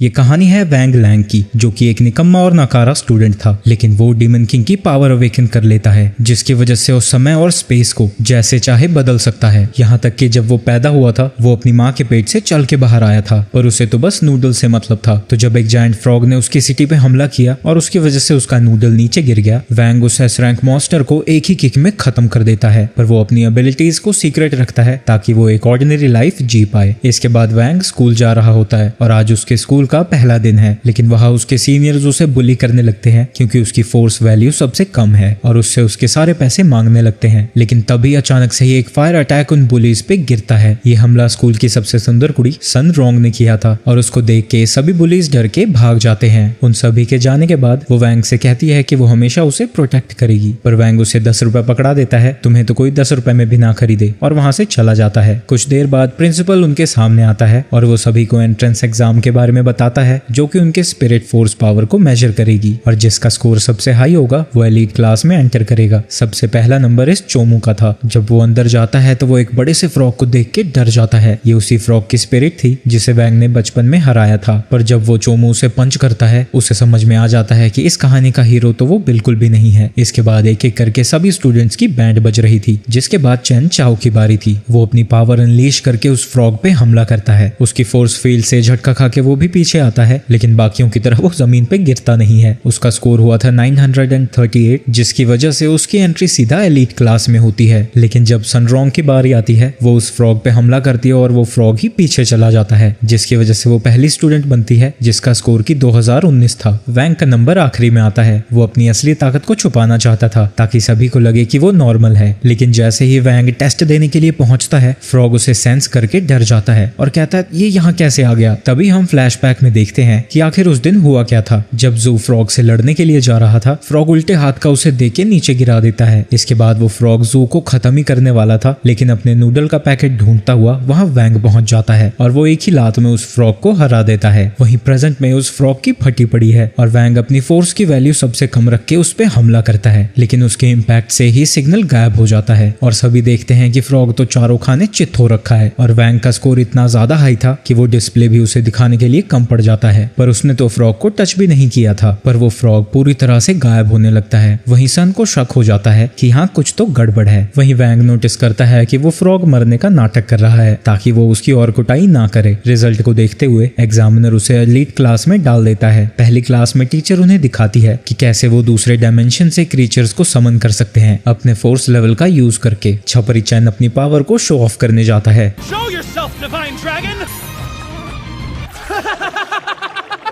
ये कहानी है वैंग लैंग की, जो कि एक निकम्मा और नाकारा स्टूडेंट था, लेकिन वो डीमन किंग की पावर अवेकन कर लेता है, जिसकी वजह से उस समय और स्पेस को जैसे चाहे बदल सकता है। यहाँ तक कि जब वो पैदा हुआ था वो अपनी माँ के पेट से चल के बाहर आया था, पर उसे तो बस नूडल से मतलब था। तो जब एक जायंट फ्रॉग ने उसकी सिटी पे हमला किया और उसकी वजह से उसका नूडल नीचे गिर गया, वैंग उस एस रैंक मॉन्स्टर को एक ही किक में खत्म कर देता है। पर वो अपनी एबिलिटीज को सीक्रेट रखता है ताकि वो एक ऑर्डिनरी लाइफ जी पाए। इसके बाद वैंग स्कूल जा रहा होता है और आज उसके स्कूल का पहला दिन है, लेकिन वहाँ उसके सीनियर्स उसे बुली करने लगते हैं क्योंकि उसकी फोर्स वैल्यू सबसे कम है और उससे उसके सारे पैसे मांगने लगते हैं। लेकिन तभी अचानक से ही एक फायर अटैक उन बुलीज पे गिरता है। ये हमला स्कूल की सबसे सुंदर कुड़ी सन रोंग ने किया था और उसको देख के सभी बुलीज डर के भाग जाते हैं। उन सभी के जाने के बाद वो वैंग से कहती है कि वो हमेशा उसे प्रोटेक्ट करेगी, पर वैंग उसे 10 रुपए पकड़ा देता है, तुम्हें तो कोई 10 रुपए में भी ना खरीदे, और वहां से चला जाता है। कुछ देर बाद प्रिंसिपल उनके सामने आता है और वो सभी को एंट्रेंस एग्जाम के बारे में बताता है, जो कि उनके स्पिरिट फोर्स पावर को मेजर करेगी और जिसका स्कोर सबसे हाई होगा वो एलीट क्लास में एंटर करेगा। सबसे पहला नंबर इस चोमू का था। जब वो अंदर जाता है तो वो एक बड़े से फ्रॉग को देख के डर जाता है। ये उसी फ्रॉग की स्पिरिट थी जिसे वैंग ने बचपन में हराया था। पर जब वो चोमू उसे पंच करता है उसे समझ में आ जाता है कि इस कहानी का हीरो तो वो बिल्कुल भी नहीं है। इसके बाद एक एक करके सभी स्टूडेंट्स की बैंड बज रही थी, जिसके बाद चैन चाओ की बारी थी। वो अपनी पावर अनलीश करके उस फ्रॉग पे हमला करता है। उसकी फोर्स फील्ड से झटका खा के वो भी पीछे आता है, लेकिन बाकियों की तरह वो जमीन पे गिरता नहीं है। उसका स्कोर हुआ था 938, जिसकी वजह से उसकी एंट्री सीधा एलीट क्लास में होती है। लेकिन जब सनरोंग की बारी आती है वो उस फ्रॉग पे हमला करती है और वो फ्रॉग ही पीछे चला जाता है, जिसकी वजह से वो पहली स्टूडेंट बनती है जिसका स्कोर की 2019 था। वैंग का नंबर आखिरी में आता है। वो अपनी असली ताकत को छुपाना चाहता था ताकि सभी को लगे कि वो नॉर्मल है, लेकिन जैसे ही वैंग टेस्ट देने के लिए पहुंचता है फ्रॉग उसे सेंस करके डर जाता है और कहता है ये यहाँ कैसे आ गया। तभी हम फ्लैशबैक में देखते हैं कि आखिर उस दिन हुआ क्या था। जब जू फ्रॉग से लड़ने के लिए जा रहा था, फ्रॉग उल्टे हाथ का उसे देख के नीचे गिरा देता है। इसके बाद वो फ्रॉग जू को खत्म ही करने वाला था, लेकिन अपने नूडल का पैकेट ढूंढता हुआ वहाँ वैंग पहुंच जाता है और वो एक ही लात में उस फ्रॉग को हरा देता है। वहीं प्रेजेंट में उस फ्रॉग की फटी पड़ी है और वैंग अपनी फोर्स की वैल्यू सबसे कम रख के उस पे हमला करता है, लेकिन उसके इम्पैक्ट से ही सिग्नल गायब हो जाता है और सभी देखते हैं कि फ्रॉग तो चारों खाने चित हो रखा है और वैंग का स्कोर इतना ज्यादा हाई था कि वो डिस्प्ले भी उसे दिखाने के लिए कम पड़ जाता है। पर उसने तो फ्रॉग को टच भी नहीं किया था, पर वो फ्रॉग पूरी तरह से गायब होने लगता है। वहीं सन को शक हो जाता है कि हाँ कुछ तो गड़बड़ है। वहीं वैंग नोटिस करता है कि वो फ्रॉग मरने का नाटक कर रहा है ताकि वो उसकी और कुटाई ना करे। रिजल्ट को देखते हुए एग्जामिनर उसे एलीट क्लास में डाल देता है। पहली क्लास में टीचर उन्हें दिखाती है कि कैसे वो दूसरे डायमेंशन से क्रीचर्स को समन कर सकते हैं अपने फोर्स लेवल का यूज करके। छपरी चैन अपनी पावर को शो ऑफ करने जाता है।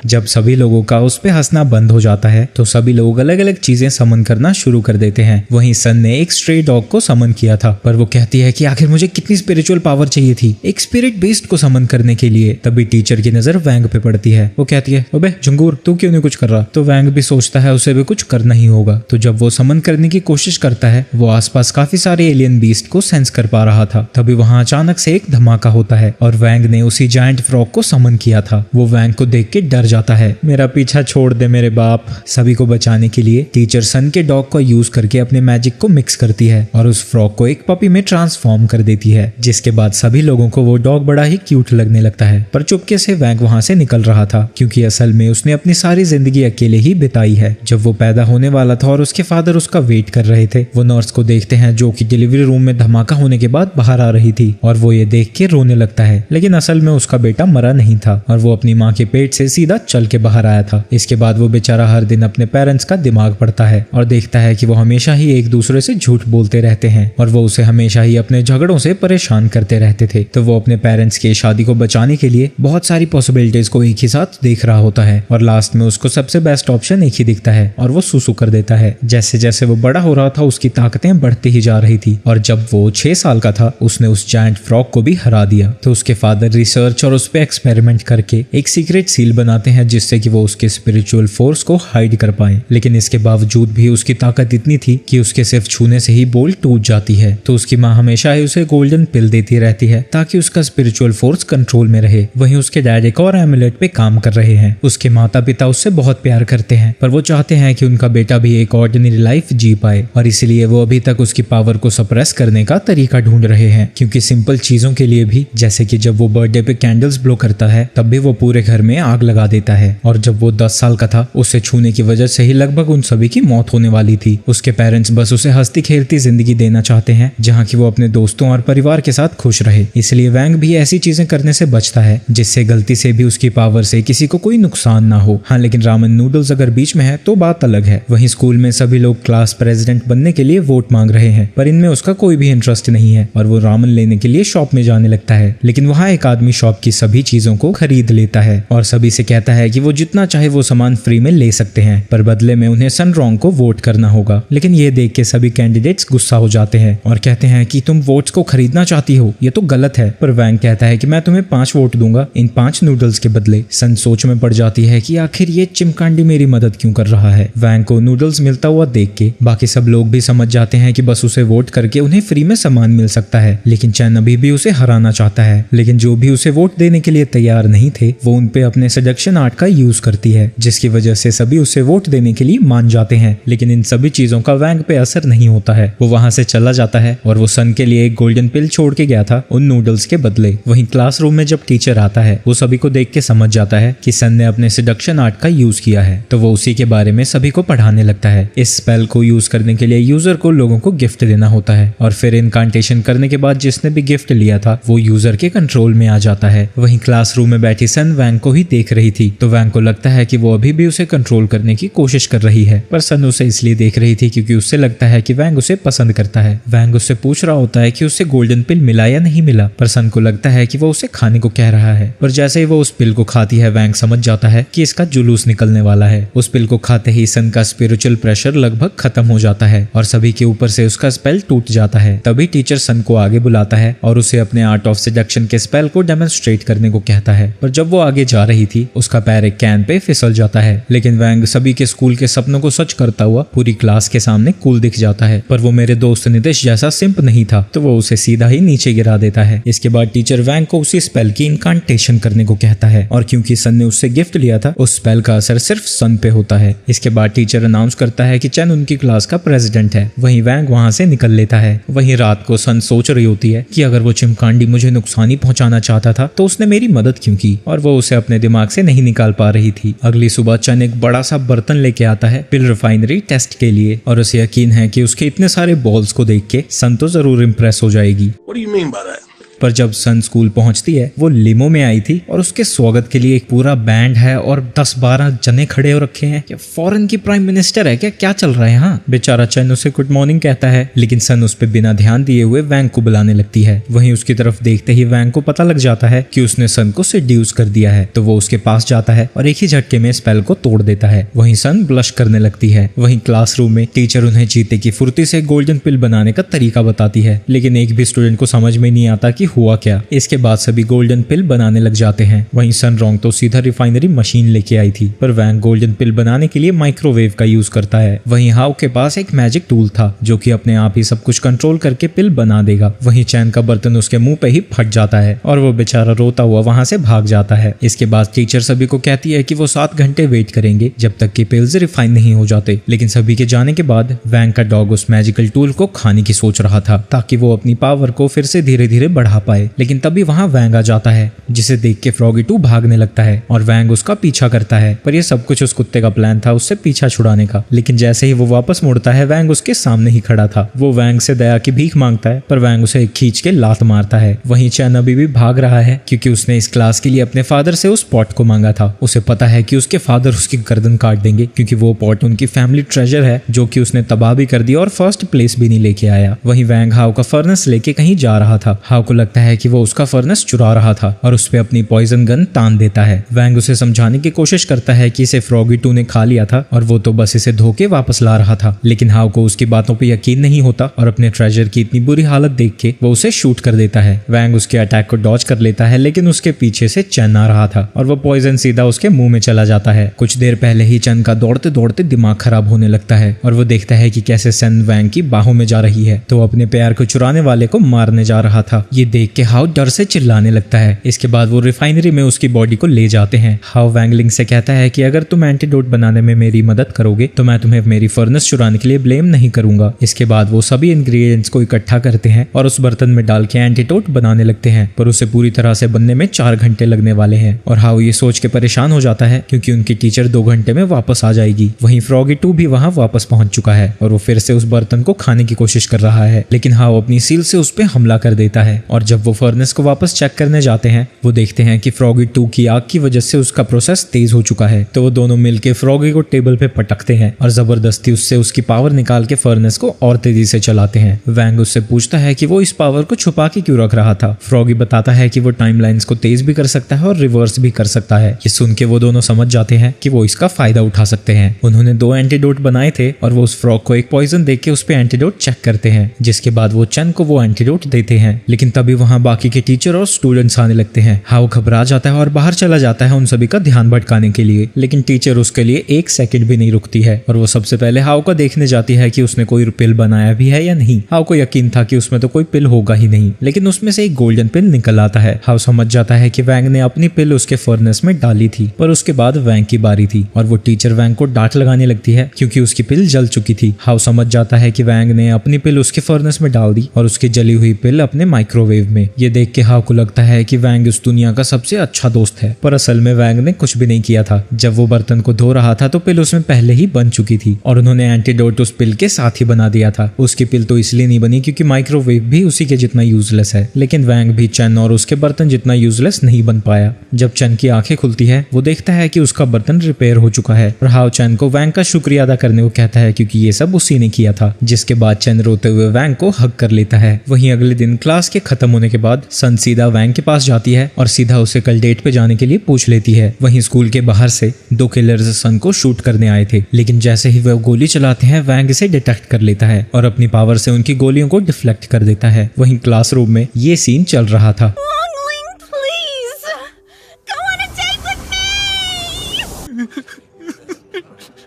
जब सभी लोगों का उस पे हंसना बंद हो जाता है तो सभी लोग अलग अलग चीजें समन करना शुरू कर देते हैं। वहीं सन ने एक स्ट्रे डॉग को समन किया था, पर वो कहती है कि आखिर मुझे कितनी स्पिरिचुअल पावर चाहिए थी एक स्पिरिट बेस्ड को समन करने के लिए। तभी टीचर की नजर वैंग पे पड़ती है। वो कहती है अबे झंगूर तू क्यों नहीं कुछ कर रहा। तो वैंग भी सोचता है उसे भी कुछ करना ही होगा। तो जब वो समन करने की कोशिश करता है वो आसपास काफी सारे एलियन बीस्ट को सेंस कर पा रहा था। तभी वहां अचानक से एक धमाका होता है और वैंग ने उसी जायंट फ्रॉग को समन किया था। वो वैंग को देख के डर जाता है, मेरा पीछा छोड़ दे मेरे बाप। सभी को बचाने के लिए टीचर सन के डॉग को यूज करके अपने मैजिक को मिक्स करती है और उस फ्रॉग को एक पपी में ट्रांसफॉर्म कर देती है, जिसके बाद सभी लोगों को वो डॉग बड़ा ही क्यूट लगने लगता है। पर चुपके से वैंग वहां से निकल रहा था क्योंकि असल में उसने अपनी सारी जिंदगी अकेले ही बिताई है। जब वो पैदा होने वाला था और उसके फादर उसका वेट कर रहे थे, वो नर्स को देखते हैं जो कि डिलीवरी रूम में धमाका होने के बाद बाहर आ रही थी और वो ये देख के रोने लगता है, लेकिन असल में उसका बेटा मरा नहीं था और वो अपनी माँ के पेट से सीधा चल के बाहर आया था। इसके बाद वो बेचारा हर दिन अपने पेरेंट्स का दिमाग पढ़ता है और देखता है कि वो हमेशा ही एक दूसरे से झूठ बोलते रहते हैं और वो उसे हमेशा ही अपने झगड़ों से परेशान करते रहते थे। तो वो अपने पेरेंट्स की शादी को बचाने के लिए बहुत सारी पॉसिबिलिटीज को एक ही साथ देख रहा होता है और लास्ट में उसको सबसे बेस्ट ऑप्शन एक ही दिखता है और वो सुसु कर देता है। जैसे जैसे वो बड़ा हो रहा था उसकी ताकतें बढ़ती ही जा रही थी और जब वो 6 साल का था उसने उस जायंट फ्रॉग को भी हरा दिया। तो उसके फादर रिसर्च और उस पर एक्सपेरिमेंट करके एक सीक्रेट सील बनाते हैं जिससे कि वो उसके स्पिरिचुअल फोर्स को हाइड कर पाए, लेकिन इसके बावजूद भी उसकी ताकत इतनी थी कि उसके सिर्फ छूने से ही बोल टूट जाती है। तो उसकी माँ हमेशा ही उसे गोल्डन पिल देती रहती है ताकि उसका स्पिरिचुअल फोर्स कंट्रोल में रहे। वहीं उसके डैड एक और एमुलेट पे काम कर रहे हैं। उसके माता पिता उससे बहुत प्यार करते हैं, पर वो चाहते हैं कि उनका बेटा भी एक ऑर्डिनरी लाइफ जी पाए, और इसलिए वो अभी तक उसकी पावर को सप्रेस करने का तरीका ढूंढ रहे हैं। क्योंकि सिंपल चीजों के लिए भी, जैसे कि जब वो बर्थडे पे कैंडल्स ब्लो करता है तब भी वो पूरे घर में आग लगा देता है, और जब वो 10 साल का था उसे छूने की वजह से ही लगभग उन सभी की मौत होने वाली थी। उसके पेरेंट्स बस उसे हंसती खेलती जिंदगी देना चाहते हैं जहाँ की वो अपने दोस्तों और परिवार के साथ खुश रहे। इसलिए वैंग भी ऐसी चीजें करने से बचता है जिससे गलती से भी उसकी पावर से किसी को कोई नुकसान ना हो। हाँ, लेकिन रामेन नूडल्स अगर बीच में है तो बात अलग है। वहीं स्कूल में सभी लोग क्लास प्रेसिडेंट बनने के लिए वोट मांग रहे हैं, पर इनमें उसका कोई भी इंटरेस्ट नहीं है और वो रामेन लेने के लिए शॉप में जाने लगता है। लेकिन वहाँ एक आदमी शॉप की सभी चीजों को खरीद लेता है और सभी से कहता है कि वो जितना चाहे वो सामान फ्री में ले सकते हैं, पर बदले में उन्हें सनरॉन्ग को वोट करना होगा। लेकिन ये देख के सभी कैंडिडेट्स गुस्सा हो जाते हैं और कहते हैं कि तुम वोट्स को खरीदना चाहती हो, ये तो गलत है। पर वैंग कहता है कि मैं तुम्हें 5 वोट दूंगा इन 5 नूडल्स के बदले। सन सोच में पड़ जाती है कि आखिर ये चिमकांडी मेरी मदद क्यों कर रहा है। वैंग को नूडल्स मिलता हुआ देख के बाकी सब लोग भी समझ जाते हैं कि बस उसे वोट करके उन्हें फ्री में सामान मिल सकता है। लेकिन चैन अभी भी उसे हराना चाहता है, लेकिन जो भी उसे वोट देने के लिए तैयार नहीं थे वो उन पे अपने सेडक्शन आर्ट का यूज करती है, जिसकी वजह से सभी उसे वोट देने के लिए मान जाते हैं। लेकिन इन सभी चीजों का वैंग पे असर नहीं होता है। वो वहां से चला जाता है और वो सन के लिए एक गोल्डन पिल छोड़ के गया था उन नूडल्स के बदले। वहीं क्लासरूम में जब टीचर आता है वो सभी को देख के समझ जाता है कि सन ने अपने सेडक्शन आर्ट का यूज किया है, तो वो उसी के बारे में सभी को पढ़ाने लगता है। इस स्पेल को यूज करने के लिए यूजर को लोगों को गिफ्ट देना होता है और फिर इनकांटेशन करने के बाद जिसने भी गिफ्ट लिया था वो यूजर के कंट्रोल में आ जाता है। वहीं क्लासरूम में बैठी सन वैंग को ही देख रही थी, तो वैंग को लगता है कि वो अभी भी उसे कंट्रोल करने की कोशिश कर रही है, पर सन उसे इसलिए देख रही थी क्योंकि उससे लगता है कि वैंग उसे पसंद करता है। वैंग उससे पूछ रहा होता है कि उससे गोल्डन पिल मिला या नहीं मिला, पर सन को लगता है कि वो उसे खाने को कह रहा है। पर जैसे ही वो उस पिल को खाती है वैंग समझ जाता है कि इसका जुलूस निकलने वाला है। उस पिल को खाते ही सन का स्पिरिचुअल प्रेशर लगभग खत्म हो जाता है और सभी के ऊपर से उसका स्पेल टूट जाता है। तभी टीचर सन को आगे बुलाता है और उसे अपने आर्ट ऑफ सेडक्शन के स्पेल को डेमोन्स्ट्रेट करने को कहता है। पर जब वो आगे जा रही थी उसका पैर एक कैन पे फिसल जाता है, लेकिन वैंग सभी के स्कूल के सपनों को सच करता हुआ पूरी क्लास के सामने कूल दिख जाता है। पर वो मेरे दोस्त नितेश जैसा सिंप नहीं था, तो वो उसे सीधा ही नीचे गिरा देता है। इसके बाद टीचर वैंग को उसी स्पेल की इनकांटेशन करने को कहता है और क्योंकि सन ने उससे गिफ्ट लिया था उस स्पेल का असर सिर्फ सन पे होता है। इसके बाद टीचर अनाउंस करता है कि चैन उनकी क्लास का प्रेसिडेंट है। वहीं वैंग वहां से निकल लेता है। वहीं रात को सन सोच रही होती है कि अगर वो चिमकांडी मुझे नुकसान ही पहुंचाना चाहता था तो उसने मेरी मदद क्यों की, और वो उसे अपने दिमाग से नहीं निकाल पा रही थी। अगली सुबह चैन एक बड़ा सा बर्तन लेके आता है पिल रिफाइनरी टेस्ट के लिए और उसे यकीन है कि उसके इतने सारे बॉल्स को देख के सन तो जरूर इम्प्रेस हो जाएगी। What do you mean by that? पर जब सन स्कूल पहुंचती है वो लिमो में आई थी और उसके स्वागत के लिए एक पूरा बैंड है और 10-12 जने खड़े हो रखे हैं। क्या फॉरेन की प्राइम मिनिस्टर है क्या चल रहा है यहाँ? बेचारा चैन उसे गुड मॉर्निंग कहता है, लेकिन सन उस पे बिना ध्यान दिए हुए वैंग को बुलाने लगती है। वहीं उसकी तरफ देखते ही वैंग को पता लग जाता है कि उसने सन को सेड्यूस कर दिया है, तो वो उसके पास जाता है और एक ही झटके में स्पेल को तोड़ देता है। वहीं सन ब्लश करने लगती है। वहीं क्लासरूम में टीचर उन्हें चीते की फुर्ती से गोल्डन पिल बनाने का तरीका बताती है, लेकिन एक भी स्टूडेंट को समझ में नहीं आता कि हुआ क्या। इसके बाद सभी गोल्डन पिल बनाने लग जाते हैं। वहीं सनरॉन्ग तो सीधा रिफाइनरी मशीन लेके आई थी, पर वैंग गोल्डन पिल बनाने के लिए माइक्रोवेव का यूज करता है। वहीं हाउ के पास एक मैजिक टूल था जो कि अपने आप ही सब कुछ कंट्रोल करके पिल बना देगा। वहीं चैन का बर्तन उसके मुंह पे ही फट जाता है और वो बेचारा रोता हुआ वहां से भाग जाता है। इसके बाद टीचर सभी को कहती है कि वो 7 घंटे वेट करेंगे जब तक कि पिल्स रिफाइन नहीं हो जाते। लेकिन सभी के जाने के बाद वैंग का डॉग उस मैजिकल टूल को खाने की सोच रहा था ताकि वो अपनी पावर को फिर से धीरे धीरे बढ़ा पाए। लेकिन तभी वहां वैंग आ जाता है जिसे देख के फ्रॉगी 2 भागने लगता है और वैंग उसका पीछा करता है। पर ये सब कुछ उस कुत्ते का प्लान था उससे पीछा छुड़ाने का। लेकिन जैसे ही वो वापस मुड़ता है वैंग उसके सामने ही खड़ा था। वो वैंग से दया की भीख मांगता है पर वैंग उसे खींच के लात मारता है। वहीं चैन अभी भी भाग रहा है क्योंकि उसने इस क्लास के लिए अपने फादर से उस पॉट को मांगा था। उसे पता है कि उसके फादर उसकी गर्दन काट देंगे क्योंकि वो पॉट उनकी फैमिली ट्रेजर है जो कि उसने तबाह भी कर दिया और फर्स्ट प्लेस भी नहीं लेके आया। वहीं वैंग हाउ का फर्नेस लेके कहीं जा रहा था। हाउ को लगता है कि वो उसका फर्नेस चुरा रहा था और उस पे अपनी पॉइजन गन तान देता है। वैंग उसे समझाने की कोशिश करता है कि इसे फ्रॉगी 2 ने खा लिया था और वो तो बस इसे धोके वापस ला रहा था, लेकिन हाउ को उसकी बातों पे यकीन नहीं होता और अपने ट्रेजर की इतनी बुरी हालत देख के वो उसे शूट कर देता है। वैंग उसके अटैक को डॉज कर लेता है, लेकिन उसके पीछे से चेन आ रहा था और वो पॉइजन सीधा उसके मुंह में चला जाता है। कुछ देर पहले ही चेन का दौड़ते दौड़ते दिमाग खराब होने लगता है और वो देखता है कि कैसे सन वैंग की बाहों में जा रही है, तो अपने प्यार को चुराने वाले को मारने जा रहा था। ये देख के हाउ डर से चिल्लाने लगता है। इसके बाद वो रिफाइनरी में उसकी बॉडी को ले जाते हैं। हाउ वैंगलिंग से कहता है कि अगर तुम एंटीडोट बनाने में मेरी मदद करोगे तो मैं तुम्हें मेरी फर्नेस चुराने के लिए ब्लेम नहीं करूंगा। इसके बाद वो सभी इंग्रेडिएंट्स को इकट्ठा करते हैं और उस बर्तन में डाल के एंटीडोट बनाने लगते हैं, पर उसे पूरी तरह से बनने में 4 घंटे लगने वाले हैं। और हाउ ये सोच के परेशान हो जाता है क्योंकि उनकी टीचर 2 घंटे में वापस आ जाएगी। वहीं फ्रॉगी 2 भी वहां वापस पहुंच चुका है और वो फिर से उस बर्तन को खाने की कोशिश कर रहा है, लेकिन हाउ अपनी सील से उस पे हमला कर देता है। और जब वो फर्नेस को वापस चेक करने जाते हैं वो देखते हैं कि फ्रॉगी 2 की आग की वजह से उसका प्रोसेस तेज हो चुका है, तो वो दोनों मिलकर फ्रॉगी को टेबल पे पटकते हैं और जबरदस्ती उससे उसकी पावर निकाल के फर्नेस को और तेजी से चलाते हैं। वैंग उससे पूछता है कि वो इस पावर को छुपा के क्यों रख रहा था। फ्रॉगी बताता है कि वो टाइमलाइंस को तेज भी कर सकता है और रिवर्स भी कर सकता है। ये सुन के वो दोनों समझ जाते हैं कि वो इसका फायदा उठा सकते हैं। उन्होंने 2 एंटीडोट बनाए थे और वो उस फ्रॉग को एक पॉइजन देके के उस पे एंटीडोट चेक करते हैं, जिसके बाद वो चन को वो एंटीडोट देते हैं। लेकिन तभी वहां बाकी के टीचर और स्टूडेंट्स आने लगते हैं। हाउ घबरा जाता है और बाहर चला जाता है उन सभी का ध्यान भटकाने के लिए, लेकिन टीचर उसके लिए 1 सेकंड भी नहीं रुकती है और वो सबसे पहले हाउ को देखने जाती है कि उसने कोई पिल बनाया भी है या नहीं। हाउ को यकीन था कि उसमें तो कोई पिल होगा ही नहीं, लेकिन उसमें से एक गोल्डन पिल निकल आता है। हाउ समझ जाता है कि वैंग ने अपनी पिल उसके फर्नेस में डाली थी, पर उसके बाद वैंग की बारी थी और वो टीचर वैंग को डांट लगाने लगती है क्योंकि उसकी पिल जल चुकी थी। हाउ समझ जाता है कि वैंग ने अपनी पिल उसके फर्नेस में डाल दी और उसकी जली हुई पिल अपने माइक्रोवेव में। ये देख के हाउ को लगता है कि वैंग इस दुनिया का सबसे अच्छा दोस्त है, पर असल में वैंग ने कुछ भी नहीं किया था। जब वो बर्तन को धो रहा था तो पिल उसमें पहले ही बन चुकी थी और उन्होंने एंटीडोट उस पिल के साथ ही बना दिया था। उसकी पिल तो इसलिए नहीं बनी क्योंकि माइक्रोवेव भी उसी के जितना यूजलेस है, लेकिन वैंग भी चन और उसके बर्तन जितना यूजलेस नहीं बन पाया। जब चन की आंखें खुलती है वो देखता है कि उसका बर्तन रिपेयर हो चुका है और हाउ चन को वैंग का शुक्रिया अदा करने को कहता है क्योंकि ये सब उसी ने किया था। जिसके बाद चन रोते हुए वैंग को हग कर लेता है। वहीं अगले दिन क्लास के खत्म होने के बाद सन सीधा वैंग के पास जाती है और सीधा उसे कल डेट पे जाने के लिए पूछ लेती है। वहीं स्कूल के बाहर से 2 किलर्स सन को शूट करने आए थे, लेकिन जैसे ही वह गोली चलाते हैं वैंग इसे डिटेक्ट कर लेता है और अपनी पावर से उनकी गोलियों को डिफ्लेक्ट कर देता है। वहीं क्लासरूम में ये सीन चल रहा था।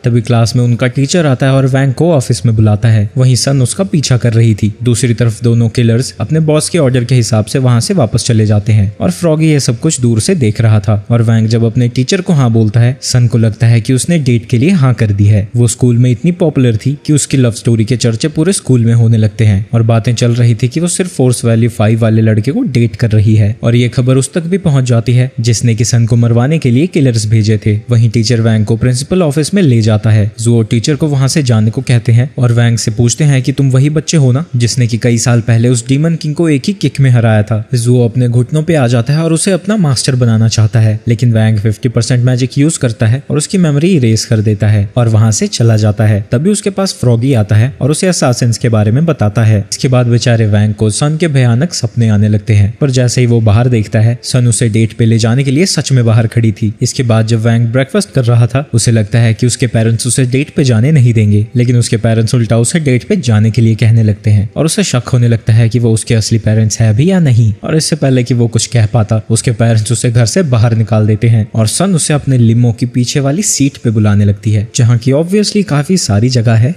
तभी क्लास में उनका टीचर आता है और वैंग को ऑफिस में बुलाता है। वहीं सन उसका पीछा कर रही थी। दूसरी तरफ दोनों किलर्स अपने बॉस के ऑर्डर के हिसाब से वहां से वापस चले जाते हैं और फ्रॉगी ये सब कुछ दूर से देख रहा था। और वैंग जब अपने टीचर को हाँ बोलता है, सन को लगता है कि उसने डेट के लिए हाँ कर दी है। वो स्कूल में इतनी पॉपुलर थी कि उसकी लव स्टोरी के चर्चे पूरे स्कूल में होने लगते हैं और बातें चल रही थी कि वो सिर्फ फोर्स वैल्यू 5 वाले लड़के को डेट कर रही है। और ये खबर उस तक भी पहुंच जाती है जिसने कि सन को मरवाने के लिए किलर्स भेजे थे। वहीं टीचर वैंग को प्रिंसिपल ऑफिस में ले जाता है। जुओ टीचर को वहां से जाने को कहते हैं और वैंग से पूछते हैं कि तुम वही बच्चे हो ना जिसने कि कई साल पहले उस डीमन किंग को एक ही किक में हराया था। जुओ अपने घुटनों पे आ जाता है और उसे अपना मास्टर बनाना चाहता है, लेकिन वैंग 50% मैजिक यूज करता है और उसकी मेमोरी इरेज कर देता है और वहां से चला जाता है। तभी उसके पास फ्रॉगी आता है और उसे असासिन्स के बारे में बताता है। इसके बाद बेचारे वैंग को सन के भयानक सपने आने लगते हैं, पर जैसे ही वो बाहर देखता है सन उसे डेट पे ले जाने के लिए सच में बाहर खड़ी थी। इसके बाद जब वैंग ब्रेकफास्ट कर रहा था उसे लगता है कि उसके पेरेंट्स उसे डेट पे जाने नहीं देंगे, लेकिन उसके पेरेंट्स उल्टा उसे डेट पे जाने के लिए कहने लगते हैं और उसे शक होने लगता है कि वो उसके असली पेरेंट्स है भी या नहीं। और इससे पहले कि वो कुछ कह पाता उसके पेरेंट्स उसे घर से बाहर निकाल देते हैं और सन उसे अपने लिमो की पीछे वाली सीट पे बुलाने लगती है, जहाँ की ऑब्वियसली काफी सारी जगह है।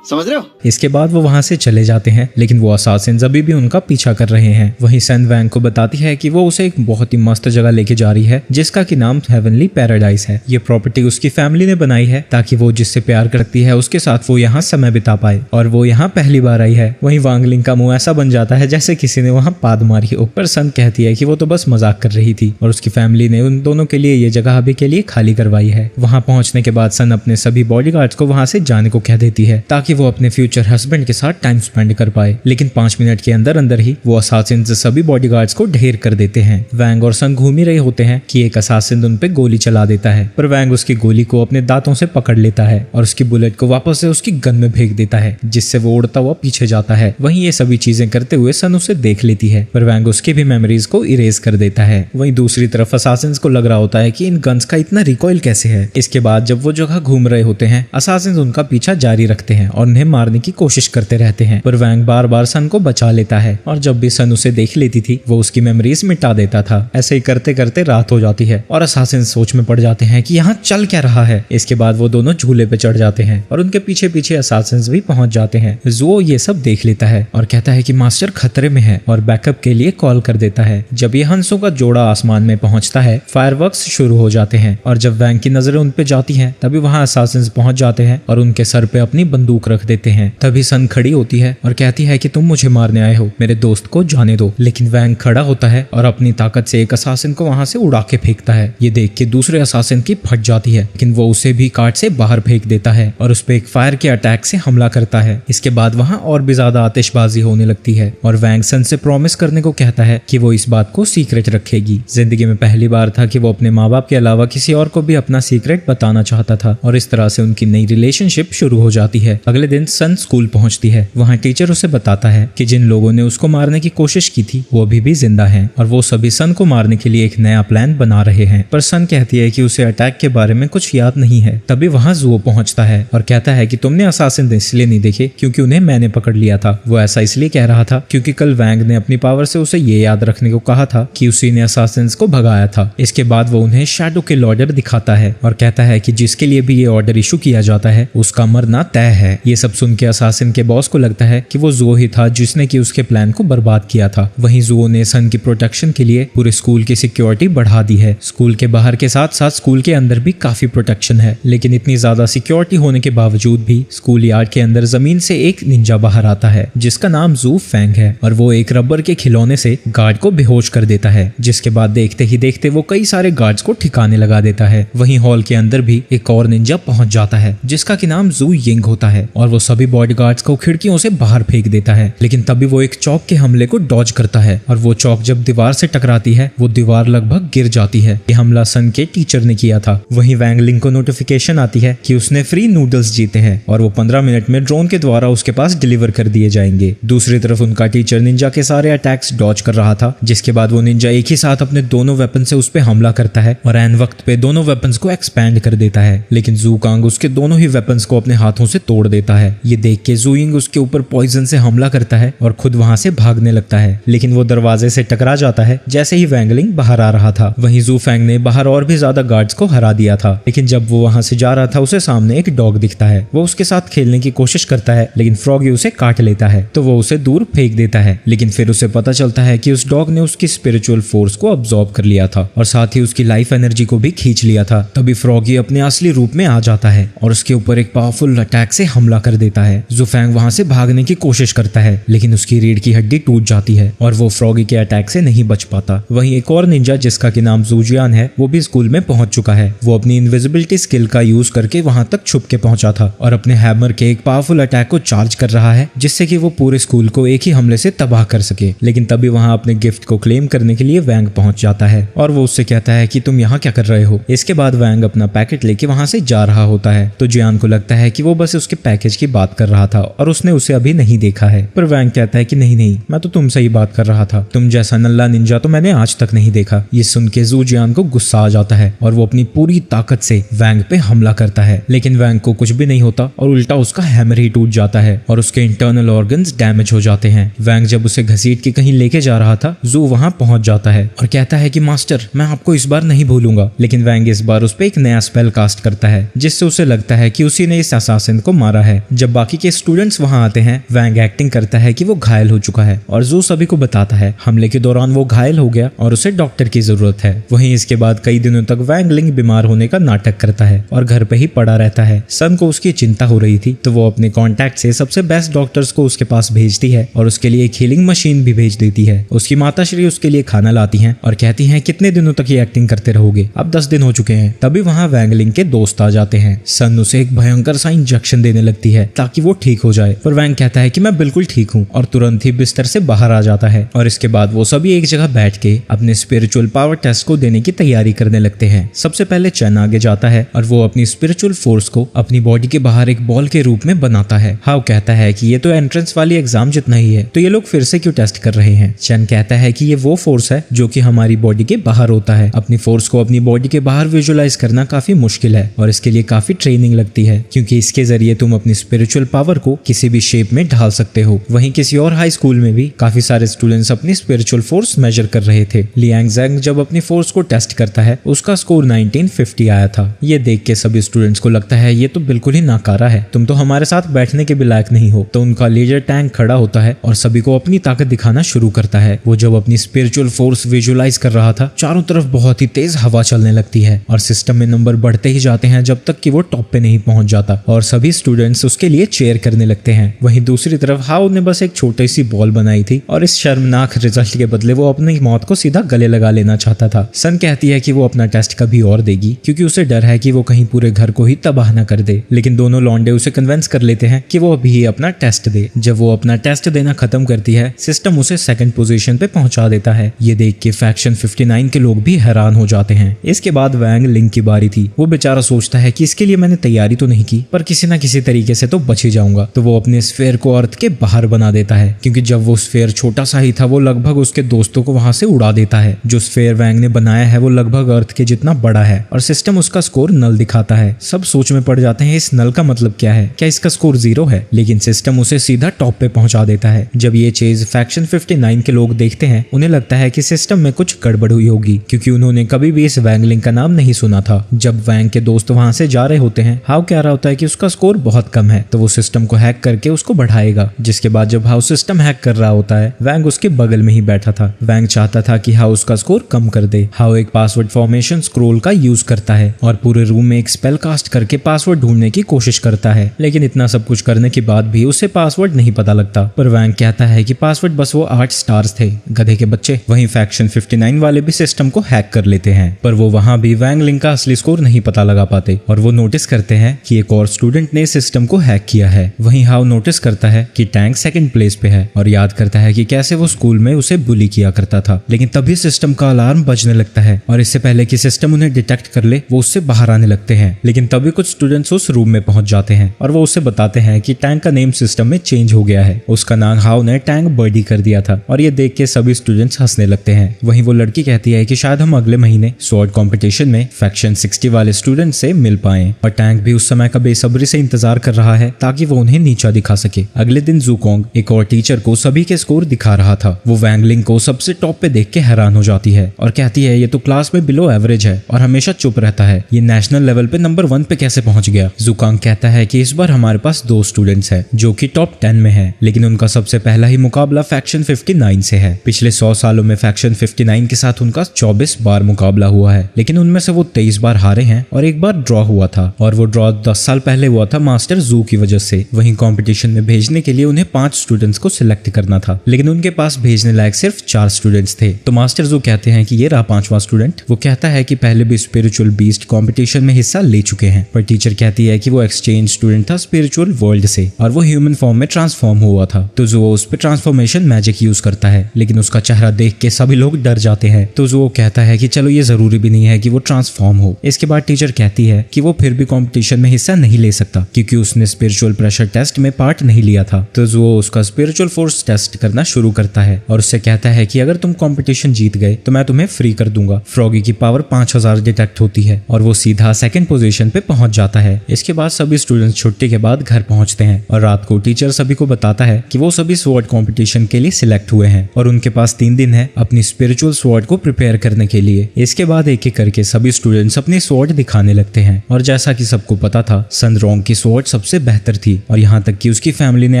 समझ रहे हो? इसके बाद वो वहां से चले जाते हैं, लेकिन वो असासिन्स अभी भी उनका पीछा कर रहे हैं। वहीं सन वैंग को बताती है कि वो उसे एक बहुत ही मस्त जगह लेके जा रही है जिसका कि नाम हेवनली पैराडाइज है। ये प्रॉपर्टी उसकी फैमिली ने बनाई है ताकि वो जिससे प्यार करती है उसके साथ वो यहाँ समय बिता पाए, और वो यहाँ पहली बार आई है। वहीं वांगलिंग का मुंह ऐसा बन जाता है जैसे किसी ने वहाँ पाद मारी हो, पर सन कहती है कि वो तो बस मजाक कर रही थी और उसकी फैमिली ने उन दोनों के लिए ये जगह अभी के लिए खाली करवाई है। वहां पहुंचने के बाद सन अपने सभी बॉडीगार्ड्स को वहां से जाने को कह देती है ताकि वो अपने फ्यूचर हस्बैंड के साथ टाइम स्पेंड कर पाए। लेकिन 5 मिनट के अंदर अंदर ही वो असासिन सभी बॉडीगार्ड्स को ढेर कर देते हैं। वैंग और सन घूम ही रहे होते हैं कि एक असासिन उन पे गोली चला देता है, पर वैंग उसकी गोली को अपने दांतों से पकड़ लेता है और उसकी बुलेट को वापस से उसकी गन में फेंक देता है, जिससे वो उड़ता हुआ पीछे जाता है। वहीं ये सभी चीजें करते हुए सन उसे देख लेती है, पर वैंग उसकी भी मेमोरीज को इरेज कर देता है। वहीं दूसरी तरफ असासिन्स को लग रहा होता है कि इन गन्स का इतना रिकॉइल कैसे है। इसके बाद जब वो जगह घूम रहे होते हैं, असासिन्स उनका पीछा जारी रखते हैं और उन्हें मारने की कोशिश करते रहते हैं, पर वैंग बार बार सन को बचा लेता है और जब भी सन उसे देख लेती थी वो उसकी मेमोरीज मिटा देता था। ऐसे ही करते करते रात हो जाती है और असासिन्स सोच में पड़ जाते हैं कि यहाँ चल क्या रहा है। इसके बाद वो दोनों झूले पे चढ़ जाते हैं और उनके पीछे पीछे असासिन्स भी पहुंच जाते हैं। ज़ुओ ये सब देख लेता है और कहता है कि मास्टर खतरे में है और बैकअप के लिए कॉल कर देता है। जब ये हंसों का जोड़ा आसमान में पहुंचता है, फायरवर्क्स शुरू हो जाते हैं और जब वैंग की नजरें उन पे जाती हैं, तभी वहां असासिन्स पहुंच जाते हैं और उनके सर पे अपनी बंदूक रख देते हैं। तभी सन खड़ी होती है और कहती है कि तुम मुझे मारने आए हो, मेरे दोस्त को जाने दो। लेकिन वैंग खड़ा होता है और अपनी ताकत से एक असासिन को वहां से उड़ा के फेंकता है। ये देख के दूसरे असासिन की फट जाती है, लेकिन वो उसे भी कार्ट से बाहर फेंक देता है और उस पे एक फायर के अटैक से हमला करता है। इसके बाद वहां और भी ज्यादा आतिशबाजी होने लगती है और वैंग सन से प्रॉमिस करने को कहता है कि वो इस बात को सीक्रेट रखेगी। जिंदगी में पहली बार था कि वो अपने माँ बाप के अलावा किसी और को भी अपना सीक्रेट बताना चाहता था और इस तरह से उनकी नई रिलेशनशिप शुरू हो जाती है। अगले दिन सन स्कूल पहुंचती है। वहाँ टीचर उसे बताता है कि जिन लोगों ने उसको मारने की कोशिश की थी वो अभी भी जिंदा हैं और वो सभी सन को मारने के लिए एक नया प्लान बना रहे हैं। पर सन कहती है कि उसे अटैक के बारे में कुछ याद नहीं है। तभी वहाँ ज़ुओ पहुंचता है और कहता है कि तुमने असासिन इसलिए नहीं देखे क्योंकि उन्हें मैंने पकड़ लिया था। वो ऐसा इसलिए कह रहा था क्योंकि कल वैंग ने अपनी पावर से उसे ये याद रखने को कहा था कि उसी ने असासिन्स को भगाया था। इसके बाद वो उन्हें शैडो किल ऑर्डर दिखाता है और कहता है कि जिसके लिए भी ये ऑर्डर इशू किया जाता है उसका मरना तय है। ये सब सुन के असासिन के बॉस को लगता है कि वो ज़ुओ ही था जिसने कि उसके प्लान को बर्बाद किया था। वहीं ज़ुओ ने सन की प्रोटेक्शन के लिए पूरे स्कूल की सिक्योरिटी बढ़ा दी है। स्कूल के बाहर के साथ साथ स्कूल के अंदर भी काफी प्रोटेक्शन है, लेकिन इतनी ज्यादा सिक्योरिटी होने के बावजूद भी स्कूल यार्ड के अंदर जमीन से एक निंजा बाहर आता है जिसका नाम ज़ू फैंग है और वो एक रबर के खिलौने से गार्ड को बेहोश कर देता है, जिसके बाद देखते ही देखते वो कई सारे गार्ड्स को ठिकाने लगा देता है। वहीं हॉल के अंदर भी एक और निंजा पहुंच जाता है जिसका कि नाम ज़ू यिंग होता है और वो सभी बॉडीगार्ड्स को खिड़कियों से बाहर फेंक देता है। लेकिन तभी वो एक चौक के हमले को डॉज करता है और वो चौक जब दीवार से टकराती है वो दीवार लगभग गिर जाती है। ये हमला सन के टीचर ने किया था। वहीं वैंग लिंग को नोटिफिकेशन आती है कि उसने फ्री नूडल्स जीते हैं और वो 15 मिनट में ड्रोन के द्वारा उसके पास डिलीवर कर दिए जाएंगे। दूसरी तरफ उनका टीचर निंजा के सारे अटैक्स डॉज कर रहा था, जिसके बाद वो निंजा एक ही साथ अपने दोनों वेपन से उस पे हमला करता है और एन वक्त पे दोनों वेपन्स को एक्सपैंड कर देता है। लेकिन ज़ू कांग उसके दोनों ही वेपन्स को अपने हाथों से तोड़ देता है। ये देख के ज़ू यिंग उसके ऊपर पॉइजन से हमला करता है और खुद वहां से भागने लगता है, लेकिन वो दरवाजे से टकरा जाता है जैसे ही वैंग लिंग बाहर आ रहा था। वहीं ज़ू फैंग ने बाहर और भी ज्यादा गार्ड्स को हरा दिया था, लेकिन जब वो वहां से जा रहा था उसे सामने एक डॉग दिखता है। वो उसके साथ खेलने की कोशिश करता है, लेकिन फ्रॉगी उसे काट लेता है तो वो उसे दूर फेंक देता है। लेकिन फिर उसे पता चलता है कि उस डॉग ने उसकी स्पिरिचुअल फोर्स को अब्सॉर्ब कर लिया था और साथ ही उसकी लाइफ एनर्जी को भी खींच लिया था। तभी फ्रॉगी अपने असली रूप में आ जाता है और उसके ऊपर एक पावरफुल अटैक से हमला कर देता है। ज़ू फैंग वहां से भागने की कोशिश करता है, लेकिन उसकी रीढ़ की हड्डी टूट जाती है और वो फ्रॉगी के अटैक से नहीं बच पाता। वहीं एक और निंजा जिसका कि नाम ज़ूजियान है वो भी स्कूल में पहुंच चुका है। वो अपनी इनविजिबिलिटी स्किल का यूज करके वहां तक छुप के पहुंचा था और अपने हैमर के एक पावरफुल अटैक को चार्ज कर रहा है जिससे कि वो पूरे स्कूल को एक ही हमले से तबाह कर सके। लेकिन तभी वहां अपने गिफ्ट को क्लेम करने के लिए वैंग पहुंच जाता है और वो उससे कहता है कि तुम यहाँ क्या कर रहे हो। इसके बाद वैंग अपना पैकेट लेके वहां से जा रहा होता है तो जियान को लगता है कि वो बस उसके पैकेज की बात कर रहा था और उसने उसे अभी नहीं देखा है। पर वैंग कहता है कि नहीं नहीं, मैं तो तुमसे ही बात कर रहा था, तुम जैसा नल्ला निंजा तो मैंने आज तक नहीं देखा। ये सुन के ज़ू जियान को गुस्सा आ जाता है और वो अपनी पूरी ताकत से वैंग पे हमला करता है, लेकिन वैंग को कुछ भी नहीं होता और उल्टा उसका हैमर ही टूट जाता है और उसके इंटरनल ऑर्गन्स डैमेज हो जाते हैं। वैंग जब उसे घसीट के कहीं लेके जा रहा था, ज़ू वहां पहुंच जाता है और कहता है कि मास्टर मैं आपको इस बार नहीं भूलूंगा। लेकिन वैंग इस बार उस पे एक नया स्पेल कास्ट करता है जिससे उसे लगता है कि उसी ने इस असासिन को मारा है। जब बाकी के स्टूडेंट्स वहां आते हैं, वैंग एक्टिंग करता है कि वो घायल हो चुका है और ज़ू सभी को बताता है हमले के दौरान वो घायल हो गया और उसे डॉक्टर की जरूरत है। वहीं इसके बाद कई दिनों तक वैंग लिंग बीमार होने का नाटक करता है और घर पे ही पड़ा रहता है। सन को उसकी चिंता हो रही थी तो वो अपने कॉन्टैक्ट से सबसे बेस्ट डॉक्टर्स को उसके पास भेजती है और उसके लिए एक हीलिंग मशीन भी भेज देती है। उसकी माताश्री उसके लिए खाना लाती हैं और कहती हैं कितने दिनों तक ये एक्टिंग करते रहोगे, अब 10 दिन हो चुके हैं। तभी वहां वैंग लिंग के दोस्त आ जाते हैं। सन उसे एक भयंकर सा इंजेक्शन देने लगती कहती है ताकि वो ठीक हो जाए, पर वैंग कहता है कि मैं बिल्कुल ठीक हूँ और तुरंत ही बिस्तर से बाहर आ जाता है। और इसके बाद वो सभी एक जगह बैठ के अपने स्पिरिचुअल पावर टेस्ट को देने की तैयारी करने लगते हैं। सबसे पहले चैन आगे जाता है और वो अपनी स्पिरिचुअल फोर्स को अपनी बॉडी के बाहर एक बॉल के रूप में बनाता है। हाउ कहता है कि ये तो एंट्रेंस वाली एग्जाम जितना ही है, तो ये लोग फिर से क्यों टेस्ट कर रहे हैं। चैन कहता है कि ये वो फोर्स है जो कि हमारी बॉडी के बाहर होता है। अपनी फोर्स को अपनी बॉडी के बाहर विजुअलाइज करना काफी मुश्किल है और इसके लिए काफी ट्रेनिंग लगती है, क्योंकि इसके जरिए तुम अपनी स्पिरिचुअल पावर को किसी भी शेप में ढाल सकते हो। वहीं किसी और हाई स्कूल में भी काफी सारे स्टूडेंट्स अपनी स्पिरिचुअल फोर्स मेजर कर रहे थे। लियांग ज़ेंग जब अपनी फोर्स को टेस्ट करता है, उसका स्कोर 1950 आया था। ये देख के सभी स्टूडेंट्स को लगता है ये तो बिल्कुल ही नाकारा है, तुम तो हमारे साथ बैठने के भी लायक नहीं हो। तो उनका लीडर टैंग खड़ा होता है और सभी को अपनी ताकत दिखाना शुरू करता है। वो जब अपनी स्पिरिचुअल फोर्स विजुअलाइज कर रहा था, चारों तरफ बहुत ही तेज हवा चलने लगती है और सिस्टम में नंबर बढ़ते ही जाते हैं जब तक कि वो टॉप पे नहीं पहुंच जाता और सभी स्टूडेंट्स उसके लिए चेयर करने लगते हैं। वहीं दूसरी तरफ हाउ ने बस एक छोटी सी बॉल बनाई थी और इस शर्मनाक रिजल्ट के बदले वो अपनी मौत को सीधा गले लगा लेना चाहता था। सन कहती है कि वो अपना टेस्ट कभी और देगी क्योंकि उसे डर है कि वो कहीं पूरे घर को ही तबाह न कर दे, लेकिन दोनों लौंडे उसे कन्विंस कर लेते हैं कि वो अभी ही अपना टेस्ट दे। जब वो अपना टेस्ट देना खत्म करती है, सिस्टम उसे सेकंड पोजीशन पे पहुंचा देता है। ये देख के फैक्शन 59 के लोग भी हैरान हो जाते हैं। इसके बाद वैंग लिंग की बारी थी। वो बेचारा सोचता है कि इसके लिए मैंने तैयारी तो नहीं की, पर किसी ना किसी तरीके से तो बच ही जाऊंगा। तो वो अपने स्फेयर को अर्थ के बाहर बना देता है, क्योंकि जब वो स्फेयर छोटा सा ही था, वो लगभग उसके दोस्तों को वहां से उड़ा देता है। जो स्फेयर वैंग ने बनाया है वो लगभग अर्थ के जितना बड़ा है और सिस्टम उसका स्कोर नल दिखाता है। सब सोच में पड़ जाते हैं इस नल का मतलब क्या है, क्या इसका स्कोर 0 है, लेकिन सिस्टम उसे सीधा टॉप पे पहुंचा देता है। जब ये चीज फैक्शन 59 के लोग देखते हैं, उन्हें लगता है कि सिस्टम में कुछ गड़बड़ हुई होगी, क्योंकि उन्होंने कभी भी इस वैंगलिंग का नाम नहीं सुना था। जब वैंग के दोस्त वहां से जा रहे होते हैं, हाउ कह रहा होता है कि उसका स्कोर बहुत कम है, तो वो सिस्टम को हैक करके उसको बढ़ाएगा। जिसके बाद जब हाउ सिस्टम हैक कर रहा होता है, वैंग उसके बगल में ही बैठा था। वैंग चाहता था कि हाउ उसका स्कोर कम कर दे। हाउ एक पासवर्ड फॉर्मेशन स्क्रोल का यूज करता है और पूरे रूम में एक स्पेल कास्ट करके पासवर्ड ढूंढने की कोशिश करता है, लेकिन इतना सब कुछ करने के बाद भी उसे पासवर्ड नहीं पता लगता। पर वैंग कहता है कि पासवर्ड बस वो 8 स्टार्स थे, गधे के बच्चे। वहीं फैक्शन 59 वाले भी सिस्टम को हैक कर लेते हैं, पर वो वहां भी वैंग लिंग का असली स्कोर नहीं पता लगा पाते और वो नोटिस करते हैं कि एक और स्टूडेंट ने सिस्टम को हैक किया है। वहीं हाउ नोटिस करता है कि टैंग सेकंड प्लेस पे है और याद करता है कि कैसे वो स्कूल में उसे बुली किया करता था। लेकिन तभी सिस्टम का अलार्म बजने लगता है और इससे पहले कि सिस्टम उन्हें डिटेक्ट कर ले, वो उससे बाहर आने लगते हैं। लेकिन तभी कुछ स्टूडेंट्स उस रूम में पहुंच जाते हैं और वो उसे बताते हैं कि टैंग का नेम सिस्टम में चेंज हो गया है। उसका नाम हाउ ने टैंग बर्डी कर दिया था और ये देख के सभी स्टूडेंट्स हंसने लगते हैं। वहीं वो लड़की कहती है कि शायद हम अगले महीने स्वॉर्ड कंपटीशन में फैक्शन 60 वाले स्टूडेंट से मिल पाएं, और टैंग भी उस समय का बेसब्री से इंतजार कर रहा है ताकि वो उन्हें नीचा दिखा सके। अगले दिन ज़ुकोंग एक और टीचर को सभी के स्कोर दिखा रहा था। वो वैंगलिंग को सबसे टॉप पे देख के हैरान हो जाती है और कहती है ये तो क्लास में बिलो एवरेज है और हमेशा चुप रहता है, ये नेशनल लेवल पे नंबर 1 पे कैसे पहुंच गया। ज़ुकोंग कहता है कि इस बार हमारे पास 2 स्टूडेंट्स हैं जो कि टॉप 10 में है, लेकिन उनका सबसे पहला ही मुकाबला फैक्शन 59 से है। पिछले 100 सालों में फैक्शन 59 के साथ उनका 24 बार मुकाबला हुआ है, लेकिन उनमें से वो 23 बार हारे हैं और एक बार ड्रॉ हुआ था, और वो ड्रॉ 10 साल पहले हुआ था मास्टर जू की वजह से। वहीं कंपटीशन में भेजने के लिए उन्हें 5 स्टूडेंट्स को सिलेक्ट करना था, लेकिन उनके पास भेजने लायक सिर्फ 4 स्टूडेंट्स थे। तो मास्टर जू कहते हैं कि ये रहा 5वां स्टूडेंट। वो कहता है कि पहले भी स्पिरिचुअल बीस्ट कंपटीशन में हिस्सा ले चुके हैं, पर टीचर कहती है कि वो एक्सचेंज स्टूडेंट था स्पिरिचुअल वर्ल्ड से और वो ह्यूमन फॉर्म में ट्रांसफॉर्म हुआ था। तो जो उस पर ट्रांसफॉर्मेशन मैजिक यूज करता है, लेकिन उसका चेहरा देख के सभी लोग डर जाते हैं। तो जो कहता है कि चलो ये जरूरी भी नहीं है कि वो ट्रांसफॉर्म हो। इसके बाद टीचर कहती है कि वो फिर भी कंपटीशन में हिस्सा नहीं ले सकता क्योंकि उसने स्पिरिचुअल प्रेशर टेस्ट में पार्ट नहीं लिया था। तो जो उसका स्पिरिचुअल फोर्स टेस्ट करना शुरू करता है और उससे कहता है कि अगर तुम कंपटीशन जीत गए तो मैं तुम्हें फ्री कर दूंगा। फ्रॉगी की पावर 5000 डिटेक्ट होती है और वो सीधा सेकंड पोजीशन पे पहुंच जाता है। इसके बाद सभी स्टूडेंट्स छुट्टी के बाद घर पहुंचते हैं और रात को टीचर सभी को बताता है कि वो सभी स्वॉर्ड कंपटीशन के लिए सिलेक्ट हुए हैं और उनके पास 3 दिन है अपनी स्पिरिचुअल स्वॉर्ड को प्रिपेयर करने के लिए। इसके बाद एक एक करके सभी स्टूडेंट्स अपनी स्वॉर्ड दिखाने लगते हैं और जैसा कि सबको पता था, सन रोंग की स्वॉर्ड सबसे बेहतर थी और यहाँ तक कि उसकी फैमिली ने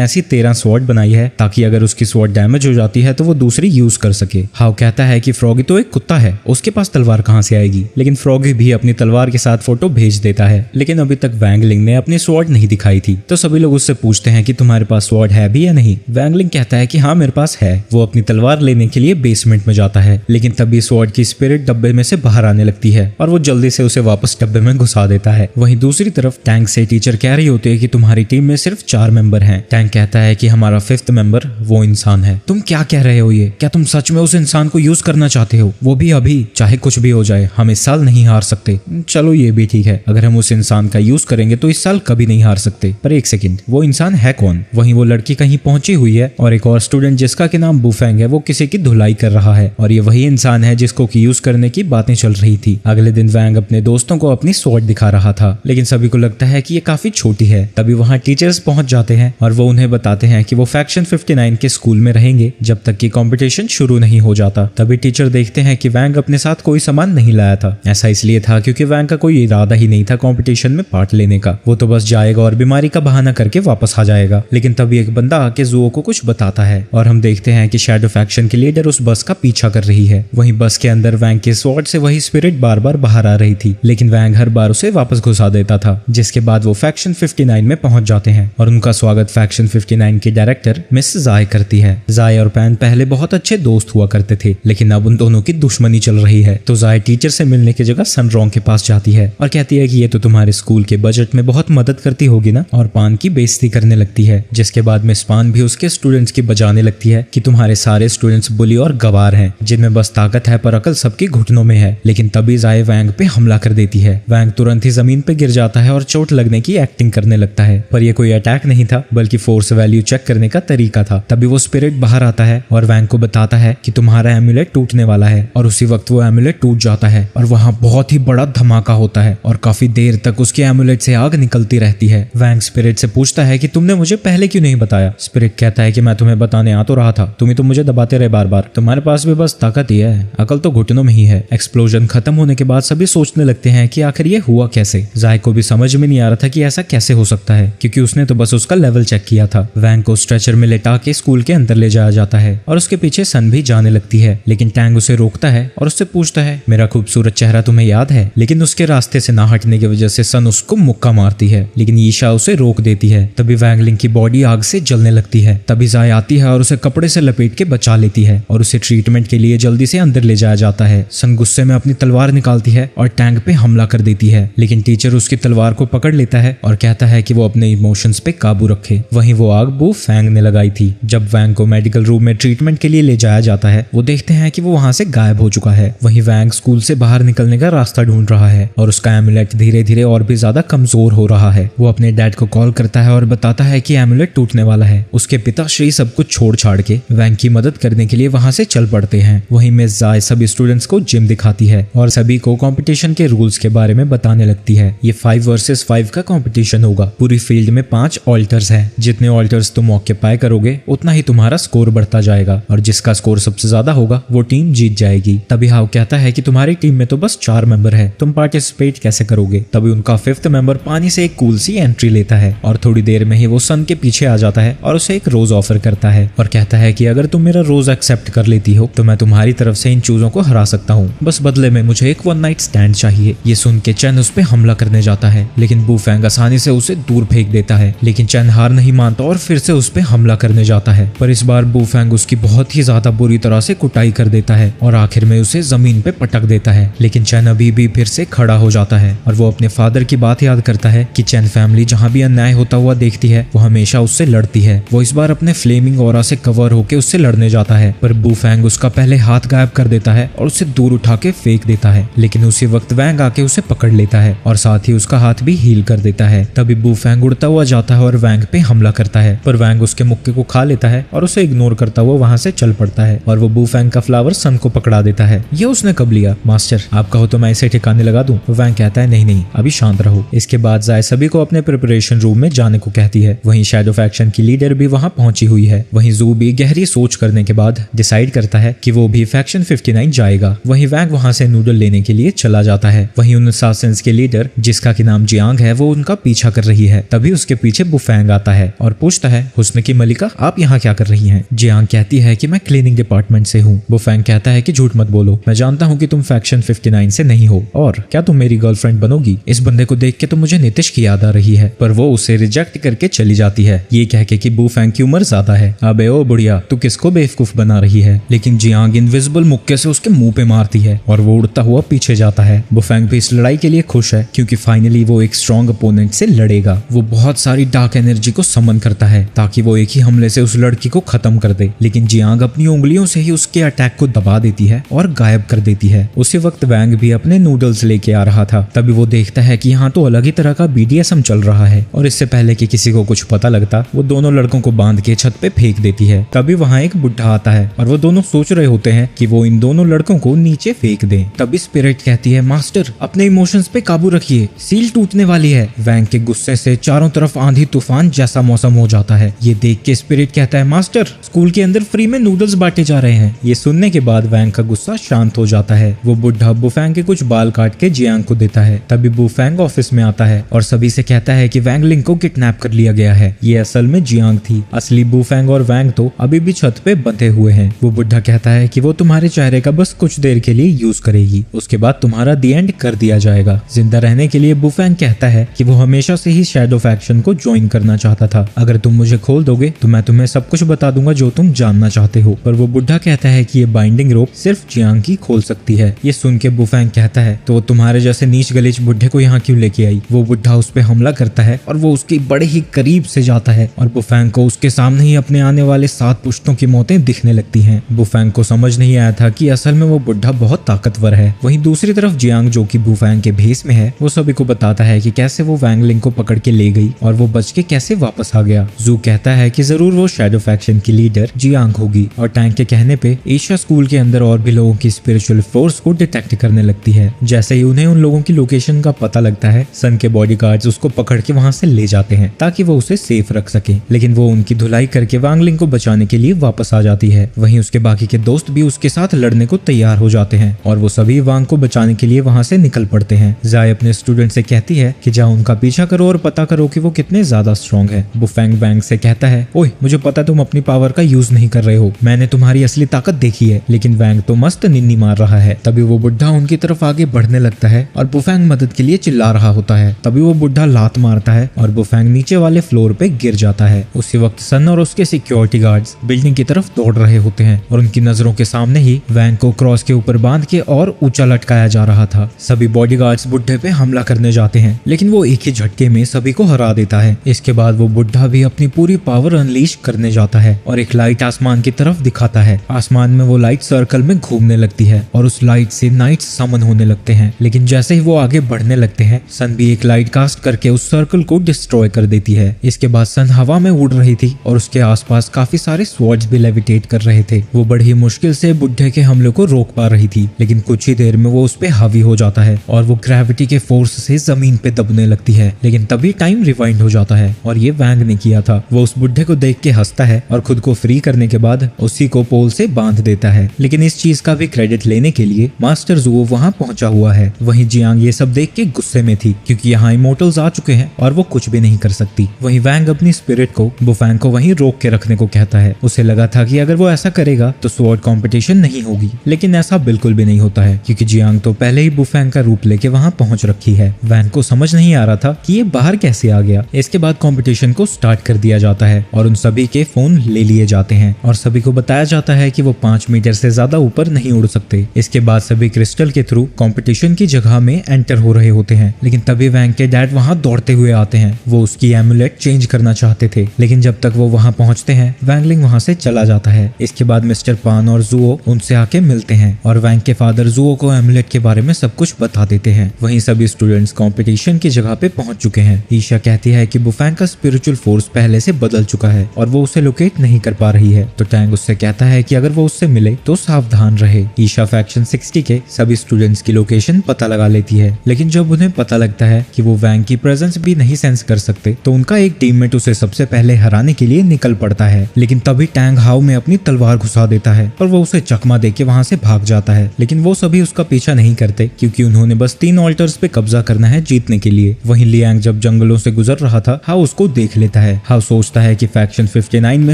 ऐसी 13 स्वॉर्ड बनाई है ताकि अगर उसकी स्वॉर्ड डैमेज हो जाती है तो वो दूसरी यूज कर सके। हाउ कहता है कि फ्रॉगी तो एक कुत्ता है, उसके पास तलवार कहाँ से आएगी, लेकिन फ्रॉगी भी अपनी तलवार के साथ फोटो भेज देता है। लेकिन अभी तक वैंगलिंग ने अपनी स्वॉर्ड नहीं दिखाई थी, तो सभी लोग उससे पूछते हैं कि तुम्हारे पास स्वॉर्ड है भी या नहीं। वैंगलिंग कहता है कि हाँ मेरे पास है। वो अपनी तलवार लेने के लिए बेसमेंट में जाता है, लेकिन तभी स्वॉर्ड की स्पिरिट डब्बे में से बाहर आने लगती है और वो जल्दी से उसे वापस डब्बे में घुसा देता है। वहीं दूसरी तरफ टैंक से टीचर कह रही होती कहती है कि तुम्हारी टीम में सिर्फ 4 मेंबर हैं। टैंक कहता है कि हमारा 5th मेंबर वो इंसान है। तुम क्या कह रहे हो? ये क्या तुम सच में उस इंसान को यूज करना चाहते हो? वो भी अभी, चाहे कुछ भी हो जाए, हम इस साल नहीं हार सकते। चलो ये भी ठीक है, अगर हम उस इंसान का यूज करेंगे तो इस साल कभी नहीं हार सकते। पर एक सेकंड, वो इंसान है कौन? वहीं वो लड़की कहीं पहुंची हुई है और एक और स्टूडेंट जिसका कि नाम बुफेंग है वो किसी की धुलाई कर रहा है और ये वही इंसान है जिसको कि यूज करने की बातें चल रही थी। अगले दिन वैंग अपने दोस्तों को अपनी स्वॉर्ड दिखा रहा था, लेकिन सभी को लगता है कि ये काफी छोटी है। तभी वहाँ टीचर्स पहुंच जाते हैं और वो उन्हें बताते हैं कि वो फैक्शन 59 के स्कूल में रहेंगे जब तक कि कंपटीशन शुरू नहीं हो जाता। तभी टीचर देखते हैं कि वैंग अपने साथ कोई सामान नहीं लाया था। ऐसा इसलिए था क्योंकि वैंग का कोई इरादा ही नहीं था कंपटीशन में पार्ट लेने का। वो तो बस जाएगा और बीमारी का बहाना करके वापस आ जाएगा। लेकिन तभी एक बंदा आके जुओ को कुछ बताता है और हम देखते हैं कि शैडो फैक्शन की लीडर उस बस का पीछा कर रही है। वहीं बस के अंदर वैंग के स्वॉर्ड से वही स्पिरिट बार बार बाहर आ रही थी, लेकिन वैंग हर बार उसे वापस घुसा देता था। जिसके बाद वो फैक्शन 59 में पहुंच जाते हैं और उनका स्वागत फैक्शन 59 की डायरेक्टर मिस जाय करती है। जाय और पैन पहले बहुत अच्छे दोस्त हुआ करते थे, लेकिन अब उन दोनों की दुश्मनी चल रही है। तो जाय टीचर से मिलने की जगह सनरॉन्ग के पास जाती है और कहती है कि ये तो तुम्हारे स्कूल के बजट में बहुत मदद करती होगी ना, और पान की बेइज्जती करने लगती है। जिसके बाद मिस पान भी उसके स्टूडेंट्स की बजाने लगती है कि तुम्हारे सारे स्टूडेंट्स बुली और गवार हैं, जिनमें बस ताकत है पर अकल सबकी घुटनों में है। लेकिन तभी जाय वैंग पे हमला कर देती है। वैंग तुरंत ही जमीन पे गिर जाता है और चोट लगने की एक्टिंग करने लगता है, पर यह कोई अटैक नहीं था बल्कि फोर्स वैल्यू चेक करने का तरीका था। तभी वो स्पिरिट बाहर आता है और वैंग को बताता है कि तुम्हारा एमुलेट टूटने वाला है, और उसी वक्त वो एमुलेट टूट जाता है और वहां बहुत ही बड़ा धमाका होता है और काफी देर तक उसके एमुलेट से आग निकलती रहती है। वैंग स्पिरिट से पूछता है कि तुमने मुझे पहले क्यों नहीं बताया? स्पिरिट कहता है कि मैं तुम्हें बताने आ तो रहा था, तुम ही तो मुझे दबाते रहे बार बार। तुम्हारे पास भी बस ताकत ही है, अकल तो घुटनों में ही है। एक्सप्लोजन खत्म होने के बाद सभी सोचने लगते हैं कि आखिर ये हुआ कैसे। जाय को भी समझ में नहीं आ रहा था कि ऐसा कैसे हो सकता है, क्योंकि उसने तो बस उसका लेवल चेक किया था। वैंग को स्ट्रेचर में लेटा के स्कूल के अंदर ले जाया जाता है और उसके पीछे सन भी जाने लगती है, लेकिन टैंग उसे रोकता है और उससे पूछता है मेरा खूबसूरत चेहरा तुम्हें याद है? लेकिन उसके रास्ते से ना हटने की वजह से सन उसको मुक्का मारती है, लेकिन ईशा उसे रोक देती है। तभी वैंगलिंग की बॉडी आग से जलने लगती है। तभी जाय आती है और उसे कपड़े से लपेट के बचा लेती है और उसे ट्रीटमेंट के लिए जल्दी से अंदर ले जाया जाता है। सन गुस्से में अपनी तलवार निकालती है और टैंग पे हमला कर देती है, लेकिन टीचर उसकी तलवार को पकड़ लेता है और कहता है कि वो अपने इमोशंस पे काबू रखे। वहीं वो आग बू फैंग ने लगाई थी। जब वैंग को मेडिकल रूम में ट्रीटमेंट के लिए ले जाया जाता है, वो देखते हैं कि वो वहां से गायब हो चुका है। वहीं वैंग स्कूल से बाहर निकलने का रास्ता ढूंढ रहा है और उसका एमुलेट धीरे धीरे और भी ज्यादा कमजोर हो रहा है। वो अपने डैड को कॉल करता है और बताता है कि एमुलेट टूटने वाला है। उसके पिताश्री सब कुछ छोड़ छाड़ के वैंग की मदद करने के लिए वहां से चल पड़ते हैं। वहीं मिस जाय सभी स्टूडेंट्स को जिम दिखाती है और सभी को कंपटीशन के रूल्स के बारे में बताने लगती है। ये 5 वर्सेस 5 का कंपटीशन होगा। पूरी फील्ड में 5 ऑल्टर्स हैं। जितने ऑल्टर्स तुम ऑक्यूपाई करोगे उतना ही तुम्हारा स्कोर बढ़ता जाएगा और जिसका स्कोर सबसे ज्यादा होगा वो टीम जीत जाएगी। तभी हाउ कहता है कि तुम्हारी टीम में तो बस 4 मेंबर है, तुम पार्टिसिपेट कैसे करोगे? तभी उनका 5th मेंबर पानी से एक कूल सी एंट्री लेता है और थोड़ी देर में ही वो सन के पीछे आ जाता है और उसे एक रोज ऑफर करता है और कहता है कि अगर तुम मेरा रोज एक्सेप्ट कर लेती हो तो मैं तुम्हारी तरफ से इन चूजों को हरा सकता हूँ, बस बदले में मुझे एक 1 नाइट स्टैंड चाहिए। ये सुन के चैन उस पे हमला करने जाता है, लेकिन बू फैंग आसानी से उसे दूर फेंक देता है। लेकिन चैन हार नहीं मानता और फिर से उस पे हमला करने जाता है, पर इस बार बू फैंग उसकी बहुत ही ज्यादा बुरी तरह से कुटाई कर देता है और आखिर में उसे जमीन पे पटक देता है। लेकिन चैन अभी भी फिर से खड़ा हो जाता है और वो अपने फादर की बात याद करता है कि चैन फैमिली जहाँ भी अन्याय होता हुआ देखती है वो हमेशा उससे लड़ती है। वो इस बार अपने फ्लेमिंग ऑरा से कवर होके उससे लड़ने जाता है, पर बू फैंग उसका पहले हाथ गायब कर देता है और उसे दूर उठा के फेंक देता है। लेकिन उसी वक्त वैंग आके उसे पकड़ लेता है और साथ ही उसका हाथ भी हील कर देता है। तभी बू फैंग उड़ता हुआ जाता है और वैंग पे हमला करता है, पर वैंग उसके मुक्के को खा लेता है और उसे इग्नोर करता हुआ वहां से चल पड़ता है और वो बू फैंग का फ्लावर सन को पकड़ा देता है। ये उसने कब लिया? मास्टर आप कहो तो मैं इसे ठिकाने लगा दूं। वैंग कहता है नहीं नहीं अभी शांत रहो। इसके बाद जाय सभी को अपने प्रिपरेशन रूम में जाने को कहती है। वहीं शैडो फैक्शन की लीडर भी वहां पहुंची हुई है। वहीं जू भी गहरी सोच करने के बाद डिसाइड करता है कि वो भी फैक्शन 59 जाएगा। वहीं वैंग वहां से नूडल लेने के लिए चला जाता है। वहीं उन असासिन्स के लीडर जिसका की नाम जियांग है वो उनका पीछा कर रही है। तभी उसके पीछे बुफैंग आता है और पूछता है हुस्न की मलिका आप यहाँ क्या कर रही हैं? जियांग कहती है कि मैं क्लीनिंग डिपार्टमेंट से हूँ। बुफैंग कहता है कि झूठ मत बोलो, मैं जानता हूँ कि तुम फैक्शन 59 से नहीं हो और क्या तुम मेरी गर्लफ्रेंड बनोगी? इस बंदे को देख के तो मुझे नितिश की याद आ रही है, पर वो उसे रिजेक्ट करके चली जाती है ये कह के कि बुफैंग की उम्र ज्यादा है। अबे ओ बुढ़िया तू किसको बेवकूफ बना रही है? लेकिन जियांग इनविजिबल मुक्के से उसके मुंह पे मारती है और वो उड़ता हुआ पीछे जाता है। बुफैंग भी इस लड़ाई के लिए खुश है क्योंकि फाइनली वो एक स्ट्रॉन्ग अपोनेंट से लड़ेगा। करेगा। वो बहुत सारी डार्क एनर्जी को समन करता है ताकि वो एक ही हमले से उस लड़की को खत्म कर दे, लेकिन जियांग अपनी उंगलियों से ही उसके अटैक को दबा देती है और गायब कर देती है। उसी वक्त वैंग भी अपने नूडल्स लेके आ रहा था। तभी वो देखता है कि यहाँ तो अलग ही तरह का BDSM चल रहा है, और इससे पहले कि किसी को कुछ पता लगता वो दोनों लड़कों को बांध के छत पे फेंक देती है। तभी वहाँ एक बुढ़ा आता है और वो दोनों सोच रहे होते हैं कि वो इन दोनों लड़कों को नीचे फेंक दें। तभी स्पिरिट कहती है, मास्टर अपने इमोशंस पे काबू रखिए, सील टूटने वाली है। वैंग के गुस्से से चारों तरफ आंधी तूफान जैसा मौसम हो जाता है। ये देख के स्पिरिट कहता है, मास्टर स्कूल के अंदर फ्री में नूडल्स बांटे जा रहे हैं। ये सुनने के बाद वैंग का गुस्सा शांत हो जाता है। वो बुढ़ा बुफैंग के कुछ बाल काट के जियांग को देता है। तभी बुफैंग ऑफिस में आता है और सभी से कहता है कि वैंग लिंग को किडनैप कर लिया गया है। ये असल में जियांग थी। असली बुफैंग और वैंग तो अभी भी छत पे बंधे हुए हैं। वो बुढ़ा कहता है कि वो तुम्हारे चेहरे का बस कुछ देर के लिए यूज करेगी, उसके बाद तुम्हारा दी एंड कर दिया जाएगा। जिंदा रहने के लिए बुफैंग कहता है कि वो हमेशा से ही शैडो फैक्शन को ज्वाइन करना चाहता था। अगर तुम मुझे खोल दोगे तो मैं तुम्हें सब कुछ बता दूंगा जो तुम जानना चाहते हो। पर वो बुढ़ा कहता है कि ये बाइंडिंग रोप सिर्फ जियांग ही खोल सकती है। ये सुन के बुफैंग कहता है, तो तुम्हारे जैसे नीच गलीच बुढ़े को यहाँ क्यों लेके आई। वो बुढ़ा उस पे हमला करता है और वो उसके बड़े ही करीब से जाता है और बुफैंग को उसके सामने ही अपने आने वाले 7 पुश्तों की मौतें दिखने लगती हैं। बुफैंग को समझ नहीं आया था कि असल में वो बुढ़ा बहुत ताकतवर है। वहीं दूसरी तरफ जियांग, जो कि बुफैंग के भेस में है, वो सभी को बताता है कि कैसे वो वैंग लिंग को पकड़ के ले गई और वो बच के कैसे वापस आ गया। जू कहता है कि जरूर वो शैडो फैक्शन की लीडर जियांग होगी, और टैंक के कहने पे ईशा स्कूल के अंदर और भी लोगों की स्पिरिचुअल फोर्स को डिटेक्ट करने लगती है। जैसे ही उन्हें उन लोगों की लोकेशन का पता लगता है, सन के बॉडीगार्ड्स उसको पकड़ के वहां से ले जाते हैं ताकि वो उसे सेफ रख सके, लेकिन वो उनकी धुलाई करके वांग लिंग को बचाने के लिए वापस आ जाती है। वहीं उसके बाकी के दोस्त भी उसके साथ लड़ने को तैयार हो जाते हैं और वो सभी वांग को बचाने के लिए वहां से निकल पड़ते हैं। जाय अपने स्टूडेंट से कहती है कि जाओ उनका पीछा करो और पता करो कि वो कितने ज्यादा स्ट्रॉन्ग है। बुफैंग वैंग से कहता है, ओए मुझे पता तुम अपनी पावर का यूज नहीं कर रहे हो, मैंने तुम्हारी असली ताकत देखी है। लेकिन वैंग तो मस्त निन्नी मार रहा है। तभी वो बुढ़ा उनकी तरफ आगे बढ़ने लगता है और बुफैंग मदद के लिए चिल्ला रहा होता है। तभी वो बुढ़ा लात मारता है और बुफैंग नीचे वाले फ्लोर पे गिर जाता है। उसी वक्त सन और उसके सिक्योरिटी गार्ड्स बिल्डिंग की तरफ दौड़ रहे होते हैं और उनकी नजरों के सामने ही वैंग को क्रॉस के ऊपर बांध के और ऊंचा लटकाया जा रहा था। सभी बॉडीगार्ड्स बुढ़े पे हमला करने जाते हैं, लेकिन वो एक ही झटके में सभी को हरा देता है। इसके बाद वो बुढ़ा भी अपनी पूरी पावर अनलीश करने जाता है और एक लाइट आसमान की तरफ दिखाता है। आसमान में वो लाइट सर्कल में घूमने लगती है और उस लाइट से नाइट्स समन होने लगते हैं। लेकिन जैसे ही वो आगे बढ़ने लगते हैं, सन भी एक लाइट कास्ट करके उस सर्कल को डिस्ट्रॉय कर देती है। इसके बाद सन हवा में उड़ रही थी और उसके आसपास काफी सारे स्वॉर्ड्स भी लेविटेट कर रहे थे। वो बड़ी मुश्किल से बुढ़े के हमले को रोक पा रही थी, लेकिन कुछ ही देर में वो उस पे हावी हो जाता है और वो ग्रेविटी के फोर्स से जमीन पे दबने लगती है। लेकिन तभी टाइम रिवाइंड हो जाता है और ये वैंग ने किया था। वो उस बुढ़े को देख के हंसता है और खुद को फ्री करने के बाद उसी को पोल से बांध देता है। लेकिन इस चीज का भी क्रेडिट लेने के लिए मास्टर जुओ वहाँ पहुंचा हुआ है। वहीं जियांग ये सब देख के गुस्से में थी क्योंकि यहाँ इमोर्टल्स आ चुके हैं और वो कुछ भी नहीं कर सकती। वहीं वैंग अपनी स्पिरिट को बुफैंग को वहीं रोक के रखने को कहता है। उसे लगा था कि अगर वो ऐसा करेगा तो स्वॉर्ड कंपटीशन नहीं होगी, लेकिन ऐसा बिल्कुल भी नहीं होता है क्योंकि जियांग तो पहले ही बुफैंग का रूप लेके वहाँ पहुंच रखी है। वैंग को समझ नहीं आ रहा था कि ये बाहर कैसे आ गया। इसके बाद कंपटीशन को स्टार्ट कर दिया जाता है और उन सभी के फोन ले लिए जाते हैं और सभी को बताया जाता है कि वो 5 मीटर से ज्यादा ऊपर नहीं उड़ सकते। इसके बाद सभी क्रिस्टल के थ्रू कंपटीशन की जगह में एंटर हो रहे होते हैं, लेकिन तभी वैंग के डैड वहाँ दौड़ते हुए आते हैं। वो उसकी एमुलेट चेंज करना चाहते थे, लेकिन जब तक वो वहाँ पहुँचते हैं वैंगलिंग वहाँ से चला जाता है। इसके बाद मिस्टर पान और जुओ उनसे आके मिलते हैं और वैंग के फादर जुओ को एमुलेट के बारे में सब कुछ बता देते हैं। वहीं सभी स्टूडेंट्स कंपटीशन की जगह पे पहुंच चुके हैं। ईशा कहती है कि बुफैंग का स्पिरिचुअल फोर्स पहले से बदल चुका है और वो उसे लोकेट नहीं कर पा रही है। तो टैंग उससे कहता है कि अगर वो उससे मिले तो सावधान रहे। ईशा फैक्शन 60 के सभी स्टूडेंट्स की लोकेशन पता लगा लेती है, लेकिन जब उन्हें पता लगता है कि वो वैंग की प्रेजेंस भी नहीं सेंस कर सकते तो उनका एक टीममेट उसे सबसे पहले हराने के लिए निकल पड़ता है। लेकिन तभी टैंग हाउ में अपनी तलवार घुसा देता है और वो उसे चकमा देके वहां से भाग जाता है। लेकिन वो सभी उसका पीछा नहीं करते क्योंकि उन्होंने बस 3 ऑल्टर्स पे कब्जा करना है जीतने के लिए। वहीं लियांग जब जंगलों से गुजर रहा था, हाउ उसको देख लेता है। हाउ सोचता है कि फैक्शन 59 में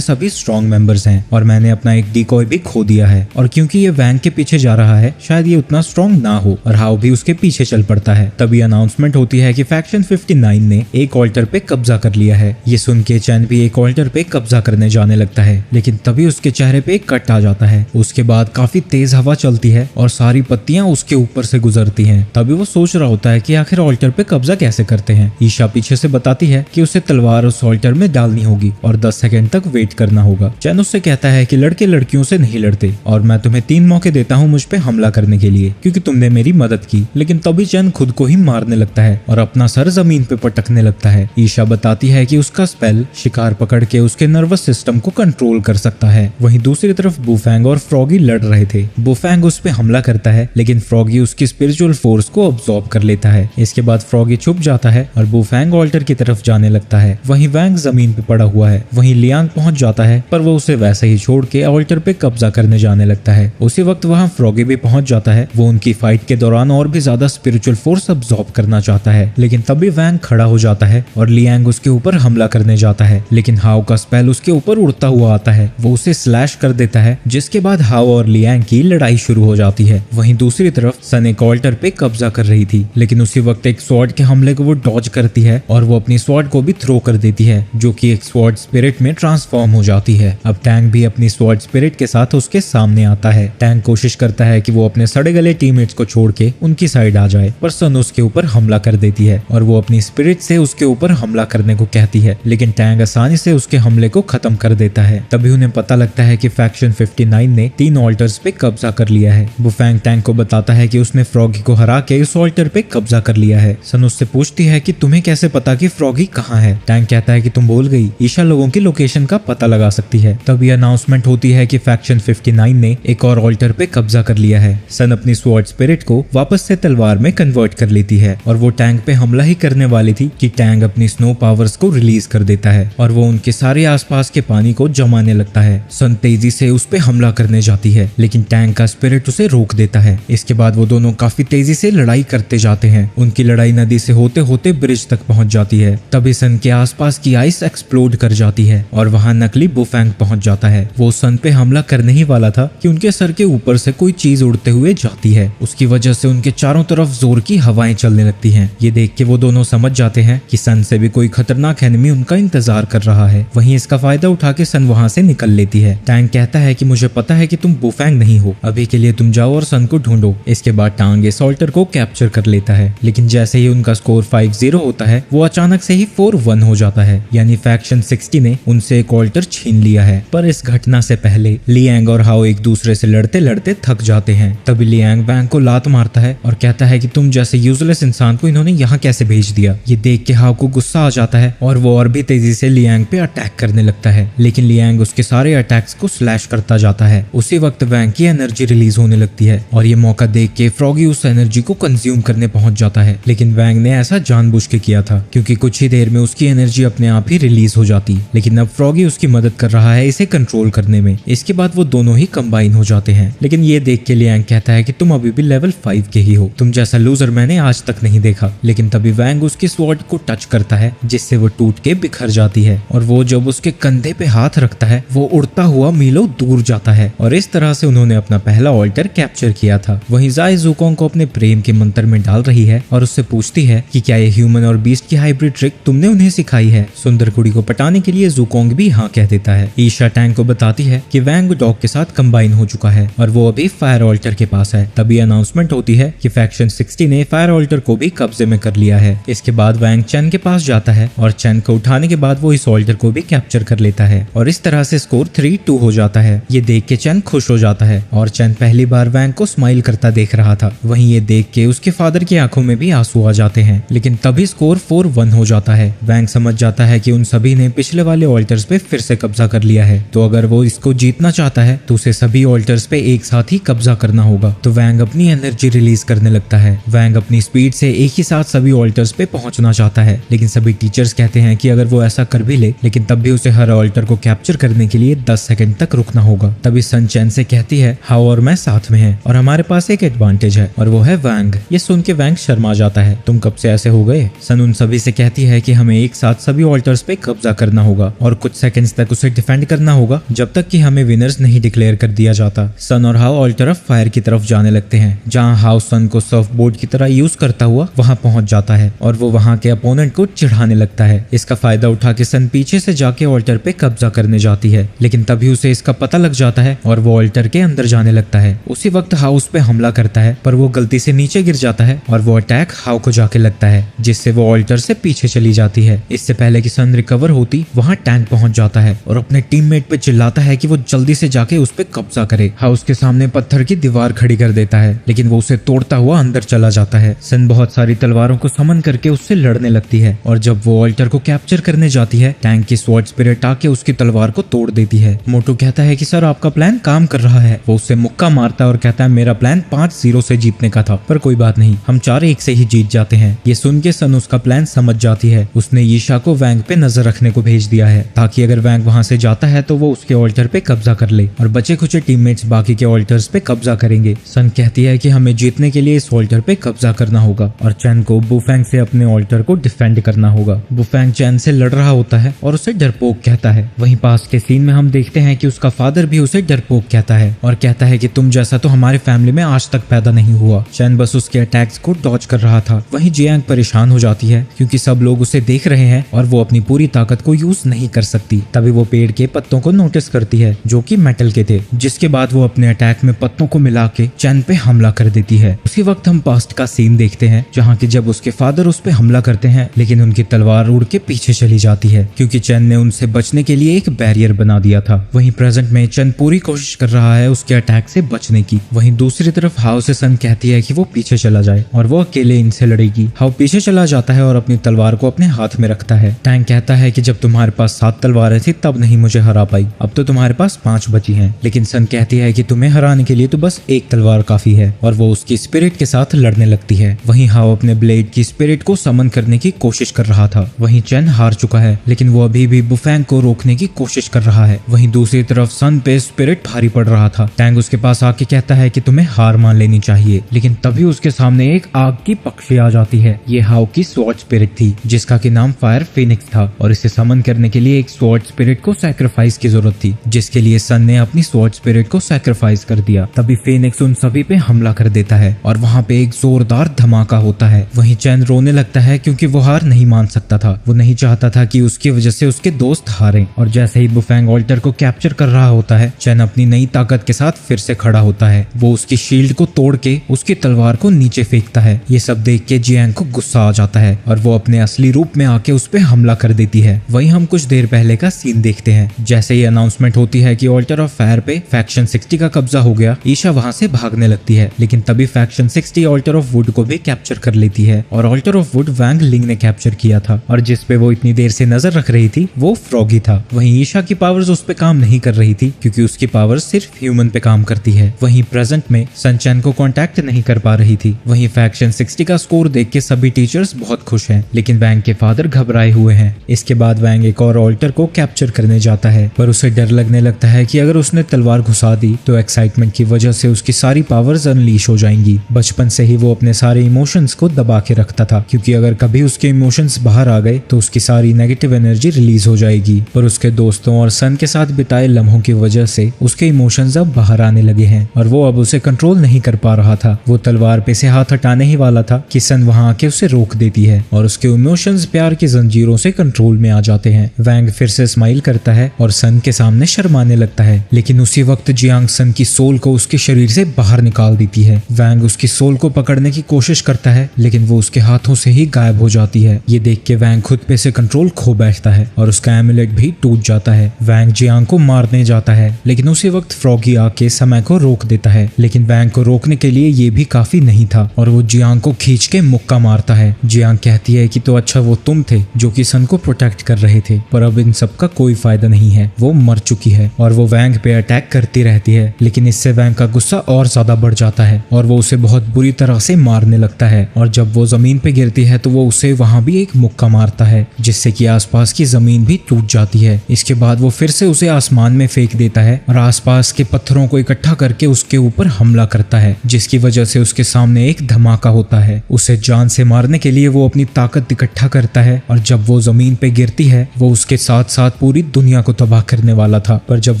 सभी स्ट्रॉन्ग मेंबर्स हैं और मैंने अपना एक डिकॉय भी खो दिया है और क्योंकि ये वैंग के पीछे जा रहा है शायद ये उतना स्ट्रॉन्ग ना हो, और हाउ भी उसके पीछे चल पड़ता है। तभी अनाउंसमेंट होती है कि फैक्शन 59 ने एक ऑल्टर पे कब्जा कर लिया है। ये सुन के चैन भी एक ऑल्टर पे कब्जा करने जाने लगता है, लेकिन तभी उसके चेहरे पे एक कट आ जाता है। उसके बाद काफी तेज हवा चलती है और सारी पत्तियां उसके ऊपर से गुजरती हैं। तभी वो सोच रहा होता है कि आखिर ऑल्टर पे कब्जा कैसे करते हैं। ईशा पीछे से बताती है कि उसे तलवार उस ऑल्टर में डालनी होगी और 10 सेकंड तक वेट करना होगा। चैन उससे कहता है कि लड़के लड़कियों से नहीं लड़ते और मैं तुम्हें 3 मौके देता हूँ मुझ पे हमला करने के लिए क्योंकि तुमने मेरी मदद की। लेकिन तभी चैन खुद को ही मारने लगता है और अपना सर जमीन पे पटकने लगता है। ईशा बताती है कि उसका स्पेल शिकार पकड़ के उसके नर्वस सिस्टम को कंट्रोल कर सकता है। वहीं दूसरी तरफ बुफैंग और फ्रॉगी लड़ रहे थे। बुफैंग उस पे हमला करता है लेकिन फ्रॉगी उसकी स्पिरिचुअल फोर्स को अब्सॉर्ब कर लेता है। इसके बाद फ्रॉगी छुप जाता है और बुफैंग ऑल्टर की तरफ जाने लगता है। वहीं वैंग जमीन पे पड़ा हुआ है। वहीं लियांग पहुंच जाता है पर वो उसे वैसे ही छोड़ के ऑल्टर पे कब्जा करने जाने लगता है। उसी वक्त वहां फ्रॉगी भी पहुंच जाता है। वो उनकी फाइट के दौरान और भी ज्यादा स्पिरिचुअल फोर्स अब्सॉर्ब करना चाहता है लेकिन तभी वैंग खड़ा हो जाता है और लियांग उसके ऊपर हमला करने जाता है लेकिन हाओ का स्पेल उसके ऊपर उड़ता हुआ आता है। वो उसे स्लैश कर देता है जिसके बाद हाओ और लियांग की लड़ाई शुरू हो जाती है। वहीं दूसरी तरफ सन एक ऑल्टर पे कब्जा कर रही थी लेकिन उसी वक्त एक स्वॉर्ड के हमले को वो डॉज करती है और वो अपनी स्वॉर्ड को भी थ्रो कर देती है जो कि एक स्वॉर्ड स्पिरिट में ट्रांसफॉर्म हो जाती है। अब टैंक भी अपनी स्वॉर्ड स्पिरिट के साथ उसके सामने आता है। टैंक कोशिश करता है कि वो अपने सड़े गले टीममेट्स को छोड़ के उनकी साइड आ जाए पर सन उसके ऊपर हमला कर देती है और वो अपनी स्पिरिट से उसके ऊपर हमला करने को कहती है लेकिन टैंक आसानी से उसके हमले को खत्म कर देता है। तभी उन्हें पता लगता है कि फैक्शन 59 ने 3 ऑल्टर्स पे कब्जा कर लिया है। बुफैंग टैंक को बताता है कि उसने फ्रॉगी को हरा के उस ऑल्टर पे कब्जा कर लिया है। सन उससे पूछती है कि तुम्हें कैसे पता कि फ्रॉगी कहाँ है। टैंक कहता है कि तुम भूल गई, ईशा लोगों की लोकेशन का पता लगा सकती है। तभी अनाउंसमेंट होती है कि फैक्शन 59 ने एक और ऑल्टर पे कब्जा कर लिया है। सन अपनी स्वॉर्ड स्पिरिट को वापस से तलवार में कन्वर्ट कर लेती है और वो टैंक पे हमला ही करने वाली थी कि टैंक अपनी स्नो पावर्स को रिलीज कर देता है और वो उनके सारे आसपास के पानी को जमाने लगता है। सन तेजी से उस पे हमला करने जाती है लेकिन टैंक का स्पिरिट उसे रोक देता है। इसके बाद वो दोनों काफी तेजी से लड़ाई करते जाते हैं। उनकी लड़ाई नदी से होते होते ब्रिज तक पहुंच जाती है। तभी सन के आसपास की आइस एक्सप्लोड कर जाती है और वहां नकली बुफैंग पहुंच जाता है। वो सन पे हमला करने ही वाला था कि उनके सर के ऊपर से कोई चीज उड़ते हुए जाती है। उसकी वजह से उनके चारों तरफ जोर की हवाएं चलने लगती हैं। ये देख के वो दोनों समझ जाते हैं कि सन से भी कोई खतरनाक एनिमी उनका इंतजार कर रहा है। वहीं इसका फायदा उठा के सन वहां से निकल लेती है। टैंक कहता है कि मुझे पता है कि तुम बुफैंग नहीं हो, अभी के लिए तुम जाओ और सन को ढूंढो। इसके बाद टांग इस ऑल्टर को कैप्चर कर लेता है लेकिन जैसे ही उनका स्कोर 5-0 होता है वो अचानक से ही 4-1 हो जाता है। यानी फैक्शन 60 ने उनसे एक ऑल्टर छीन लिया है। पर इस घटना से पहले लियांग और हाओ एक दूसरे से लड़ते लड़ते थक जाते हैं। तभी लियांग वैंग को लात मारता है और कहता है कि तुम जैसे यूजलेस इंसान को इन्होंने यहाँ कैसे भेज दिया। ये देख के हाओ को गुस्सा आ जाता है और वो और भी तेजी से लियांग पे अटैक करने लगता है लेकिन लियांग उसके सारे अटैक्स को स्लैश करता जाता है। उसी वक्त वैंग की एनर्जी रिलीज होने लगती है और ये मौका देख के फ्रॉगी उस एनर्जी को कंज्यूम करने पहुंच जाता है लेकिन वैंग ने ऐसा जानबूझ के किया था क्योंकि कुछ ही देर में उसकी एनर्जी अपने आप ही रिलीज हो जाती। लेकिन अब फ्रॉगी उसकी मदद कर रहा है इसे कंट्रोल करने में। इसके बाद वो दोनों ही कंबाइन हो जाते हैं लेकिन ये देख के लियांग कहता है कि तुम अभी भी लेवल 5 के ही हो, तुम जैसा लूजर मैंने आज तक नहीं देखा। लेकिन तभी वैंग उसकी स्वॉर्ड को टच करता है जिससे वो टूट के बिखर जाती है और वो जब उसके कंधे पे हाथ रखता है वो उड़ता हुआ मीलों दूर जाता है और इस तरह से उन्होंने अपना पहला ऑल्टर कैप्चर किया था। वहीं ज़ाई ज़ुकोंग को अपने प्रेम के मंत्र में डाल रही है और उससे पूछती है कि क्या ये ह्यूमन और बीस्ट की हाइब्रिड ट्रिक तुमने उन्हें सिखाई है। सुंदर कुड़ी को पटाने के लिए ज़ुकोंग भी हाँ कह देता है। ईशा टैंक को बताती है कि वैंग डॉग के साथ कंबाइन हो चुका है और वो अभी फायर ऑल्टर के पास है। तभी अनाउंसमेंट होती है कि फैक्शन 60 ने फायर ऑल्टर को भी कब्जे में कर लिया है। इसके बाद वैंग चैन के पास जाता है और चैन को उठाने के बाद वो इस ऑल्टर को भी कैप्चर कर लेता है और इस तरह से स्कोर 3-2 हो जाता है। ये देख के चैन खुश हो जाता है और चैन पहली बार वैंग को स्माइल करता देख रहा था। वहीं ये देख के उसके फादर की आंखों में भी आंसू आ जाते हैं लेकिन तभी स्कोर 4-1 हो जाता है। वैंग समझ जाता है कि उन सभी ने पिछले वाले ऑल्टर्स पे फिर से कब्जा कर लिया है तो अगर वो इसको जीतना चाहता है तो उसे सभी ऑल्टर्स पे एक साथ ही कब्जा करना होगा। तो वैंग अपनी एनर्जी रिलीज करने लगता है। वैंग अपनी स्पीड से एक ही साथ सभी ऑल्टर्स पे पहुंचना चाहता है लेकिन सभी टीचर्स कहते हैं कि अगर वो ऐसा कर भी ले लेकिन तब भी उसे हर ऑल्टर को कैप्चर करने के लिए 10 सेकंड तक रुकना होगा। तभी सन चैन से कहती है हाओ और मैं साथ में हैं और हमारे पास एक एडवांटेज है और वो है वैंग। ये सुन के वैंग शर्मा जाता है, तुम कब से ऐसे हो गए। सन उन सभी से कहती है कि हमें एक साथ सभी ऑल्टर्स पे कब्जा करना होगा और कुछ सेकंड्स तक उसे डिफेंड करना होगा जब तक कि हमें विनर्स नहीं डिक्लेयर कर दिया जाता। सन और हाओ ऑल्टर ऑफ फायर की तरफ जाने लगते हैं जहाँ हाओ सन को सर्फ बोर्ड की तरह यूज करता हुआ वहां पहुंच जाता है और वो वहां के अपोनेंट को चिढ़ाने लगता है। इसका फायदा उठा के सन पीछे से जाके ऑल्टर पे कब्जा करने जाती है लेकिन तभी उसे इसका पता लग जाता है और वो ऑल्टर के अंदर जाने लगता है। उसी वक्त हाउ उस पे हमला करता है पर वो गलती से नीचे गिर जाता है और वो अटैक हाउ को जाके लगता है जिससे वो वो ऑल्टर से पीछे चली जाती है। इससे पहले कि सन रिकवर होती वहाँ टैंक पहुंच जाता है और अपने टीममेट पे चिल्लाता है कि वो जल्दी से जाके उस पे कब्जा करे। हाउस के सामने पत्थर की दीवार खड़ी कर देता है, लेकिन वो उसे तोड़ता हुआ अंदर चला जाता है। सन बहुत सारी तलवारों को समन करके उससे लड़ने लगती है और जब वो ऑल्टर को कैप्चर करने जाती है, टैंक की स्वॉर्ड स्पिरिट आके उसकी तलवार को तोड़ देती है। मोटू कहता है कि सर आपका प्लान काम कर रहा है। वो उससे मुक्का मारता है और कहता है मेरा प्लान 5-0 से जीतने का था, पर कोई बात नहीं, हम 4-1 से ही जीत जाते हैं। ये सुन के सन उसका प्लान समझ जाती है। उसने ईशा को वैंग पे नजर रखने को भेज दिया है ताकि अगर वैंग वहां से जाता है तो वो उसके ऑल्टर पे कब्जा कर ले और बचे खुचे टीममेट्स बाकी के ऑल्टर्स पे कब्जा करेंगे। सन कहती है कि हमें जीतने के लिए इस ऑल्टर पे कब्जा करना होगा और चैन को बुफैंग से अपने ऑल्टर को डिफेंड करना होगा। बुफैंग चैन से लड़ रहा होता है और उसे डरपोक कहता है। वहीं पास के सीन में हम देखते हैं कि उसका फादर भी उसे डरपोक कहता है और कहता है कि तुम जैसा तो हमारे फैमिली में आज तक पैदा नहीं हुआ। चैन बस उसके अटैक्स को डॉज कर रहा था। वहीं जियांग परेशान हो जाती है क्योंकि सब लोग उसे देख रहे हैं और वो अपनी पूरी ताकत को यूज नहीं कर सकती। तभी वो पेड़ के पत्तों को नोटिस करती है जो कि मेटल के थे, जिसके बाद वो अपने अटैक में पत्तों को मिला के चैन पे हमला कर देती है। उसी वक्त हम पास्ट का सीन देखते हैं जहाँ की जब उसके फादर उस पे हमला करते हैं, लेकिन उनकी तलवार उड़ के पीछे चली जाती है क्योंकि चैन ने उनसे बचने के लिए एक बैरियर बना दिया था। वहीं प्रेजेंट में चैन पूरी कोशिश कर रहा है उसके अटैक से बचने की। वहीं दूसरी तरफ हाउ से सन कहती है कि वो पीछे चला जाए और वो अकेले इनसे लड़ेगी। हाउ पीछे चला जाता है और अपनी तलवार को अपने हाथ में रखता है। टैंक कहता है कि जब तुम्हारे पास 7 तलवारें थी तब नहीं मुझे हरा पाई, अब तो तुम्हारे पास 5 बची हैं। लेकिन सन कहती है कि तुम्हें हराने के लिए तो बस एक तलवार काफी है और वो उसकी स्पिरिट के साथ लड़ने लगती है। वहीं हाउ अपने ब्लेड की स्पिरिट को समन करने की कोशिश कर रहा था। वहीं चैन हार चुका है, लेकिन वो अभी भी बुफैंग को रोकने की कोशिश कर रहा है। वहीं दूसरी तरफ सन पे स्पिरिट भारी पड़ रहा था। टैंग उसके पास आके कहता है कि तुम्हें हार मान लेनी चाहिए, लेकिन तभी उसके सामने एक आग की पक्षी आ जाती है। ये हाउ की स्वॉर्ड स्पिरिट थी जिसका की नाम फायर फिनिक्स था और इसे समन करने के लिए एक स्वॉर्ड स्पिरिट को सैक्रिफाइस की जरूरत थी, जिसके लिए सन ने अपनी स्वॉर्ड स्पिरिट को सैक्रिफाइस कर दिया। तभी फिनिक्स उन सभी पे हमला कर देता है और वहाँ पे एक जोरदार धमाका होता है। वहीं चैन रोने लगता है क्योंकि वो हार नहीं मान सकता था। वो नहीं चाहता था कि उसकी वजह से उसके दोस्त हारें। और जैसे ही बुफैंग ऑल्टर को कैप्चर कर रहा होता है, चैन अपनी नई ताकत के साथ फिर से खड़ा होता है। वो उसकी शील्ड को तोड़ के उसकी तलवार को नीचे फेंकता है। ये सब देख के जियांग को गुस्सा आ जाता है और वो अपने असली रूप में आके उस पे हमला कर देती है। वहीं हम कुछ देर पहले का सीन देखते हैं। जैसे ही अनाउंसमेंट होती है कि ऑल्टर ऑफ फायर पे फैक्शन 60 का कब्जा हो गया, ईशा वहां से भागने लगती है, लेकिन तभी फैक्शन 60 ऑल्टर ऑफ वुड को भी कैप्चर कर लेती है। और ऑल्टर ऑफ वुड वैंग लिंग ने कैप्चर किया था और जिस पे वो इतनी देर से नजर रख रही थी वो फ्रॉगी था। वहीं ईशा की पावर्स उस पे काम नहीं कर रही थी क्योंकि उसकी पावर्स सिर्फ ह्यूमन पे काम करती है। वहीं प्रेजेंट में सन चैन को कांटेक्ट नहीं कर पा रही थी। वहीं फैक्शन 60 का स्कोर देख के सभी टीचर्स बहुत खुश हैं, लेकिन वैंग के फादर घबराए हुए हैं। इसके बाद वैंग एक और ऑल्टर को कैप्चर करने जाता है, पर उसे डर लगने लगता है कि अगर उसने तलवार घुसा दी तो एक्साइटमेंट की वजह से उसकी सारी पावर्स अनलीश हो जाएंगी। बचपन से ही वो अपने सारे इमोशंस को दबा के रखता था क्योंकि अगर कभी उसके इमोशंस बाहर आ गए तो उसकी सारी नेगेटिव एनर्जी रिलीज हो जाएगी। पर उसके दोस्तों और सन के साथ बिताए लम्हों की वजह से उसके इमोशंस अब बाहर आने लगे हैं और वो अब उसे कंट्रोल नहीं कर पा रहा था। वो तलवार पे से हाथ हटाने ही वाला था कि सन वहां आके उसे रोक देती है और उसके इमोशंस प्यार की जंजीरों से कंट्रोल में आ जाते हैं। वैंग फिर से स्माइल करता है और सन के सामने शर्माने लगता है, लेकिन उसी वक्त जियांग सन की सोल को उसके शरीर से बाहर निकाल देती है। वैंग उसकी सोल को पकड़ने की कोशिश करता है, लेकिन वो उसके हाथों से ही गायब हो जाती है। ये देख के वैंग खुद पे से कंट्रोल खो बैठता है और उसका एमुलेट भी टूट जाता है। वैंग जियांग को मारने जाता है, लेकिन उसी वक्त फ्रॉगी आके समय को रोक देता है। लेकिन वैंग को रोकने के लिए ये भी काफी नहीं था और वो जियांग को खींच के मुक्का मारता है। जियांग कहती है कि तो अच्छा वो तुम थे जो कि सन को प्रोटेक्ट कर रहे थे, पर अब इन सब का कोई फायदा नहीं है, वो मर चुकी है। और वो वैंग पे अटैक करती रहती है, लेकिन इससे वैंग का गुस्सा और ज्यादा बढ़ जाता है और वो उसे बहुत बुरी तरह से मारने लगता है। और जब वो जमीन पे गिरती है तो वो उसे वहां भी एक मुक्का मारता है, जिससे कि आसपास की जमीन भी टूट जाती है। इसके बाद वो फिर से उसे आसमान में फेंक देता है और आसपास के पत्थरों को इकट्ठा करके उसके ऊपर हमला करता है, जिसकी वजह से उसके सामने एक धमाका होता है। उसे जान से मारने के लिए वो अपनी ताकत इकट्ठा करता है और जब वो जमीन पे गिरती है वो उसके साथ साथ पूरी दुनिया को तबाह करने वाला था। पर जब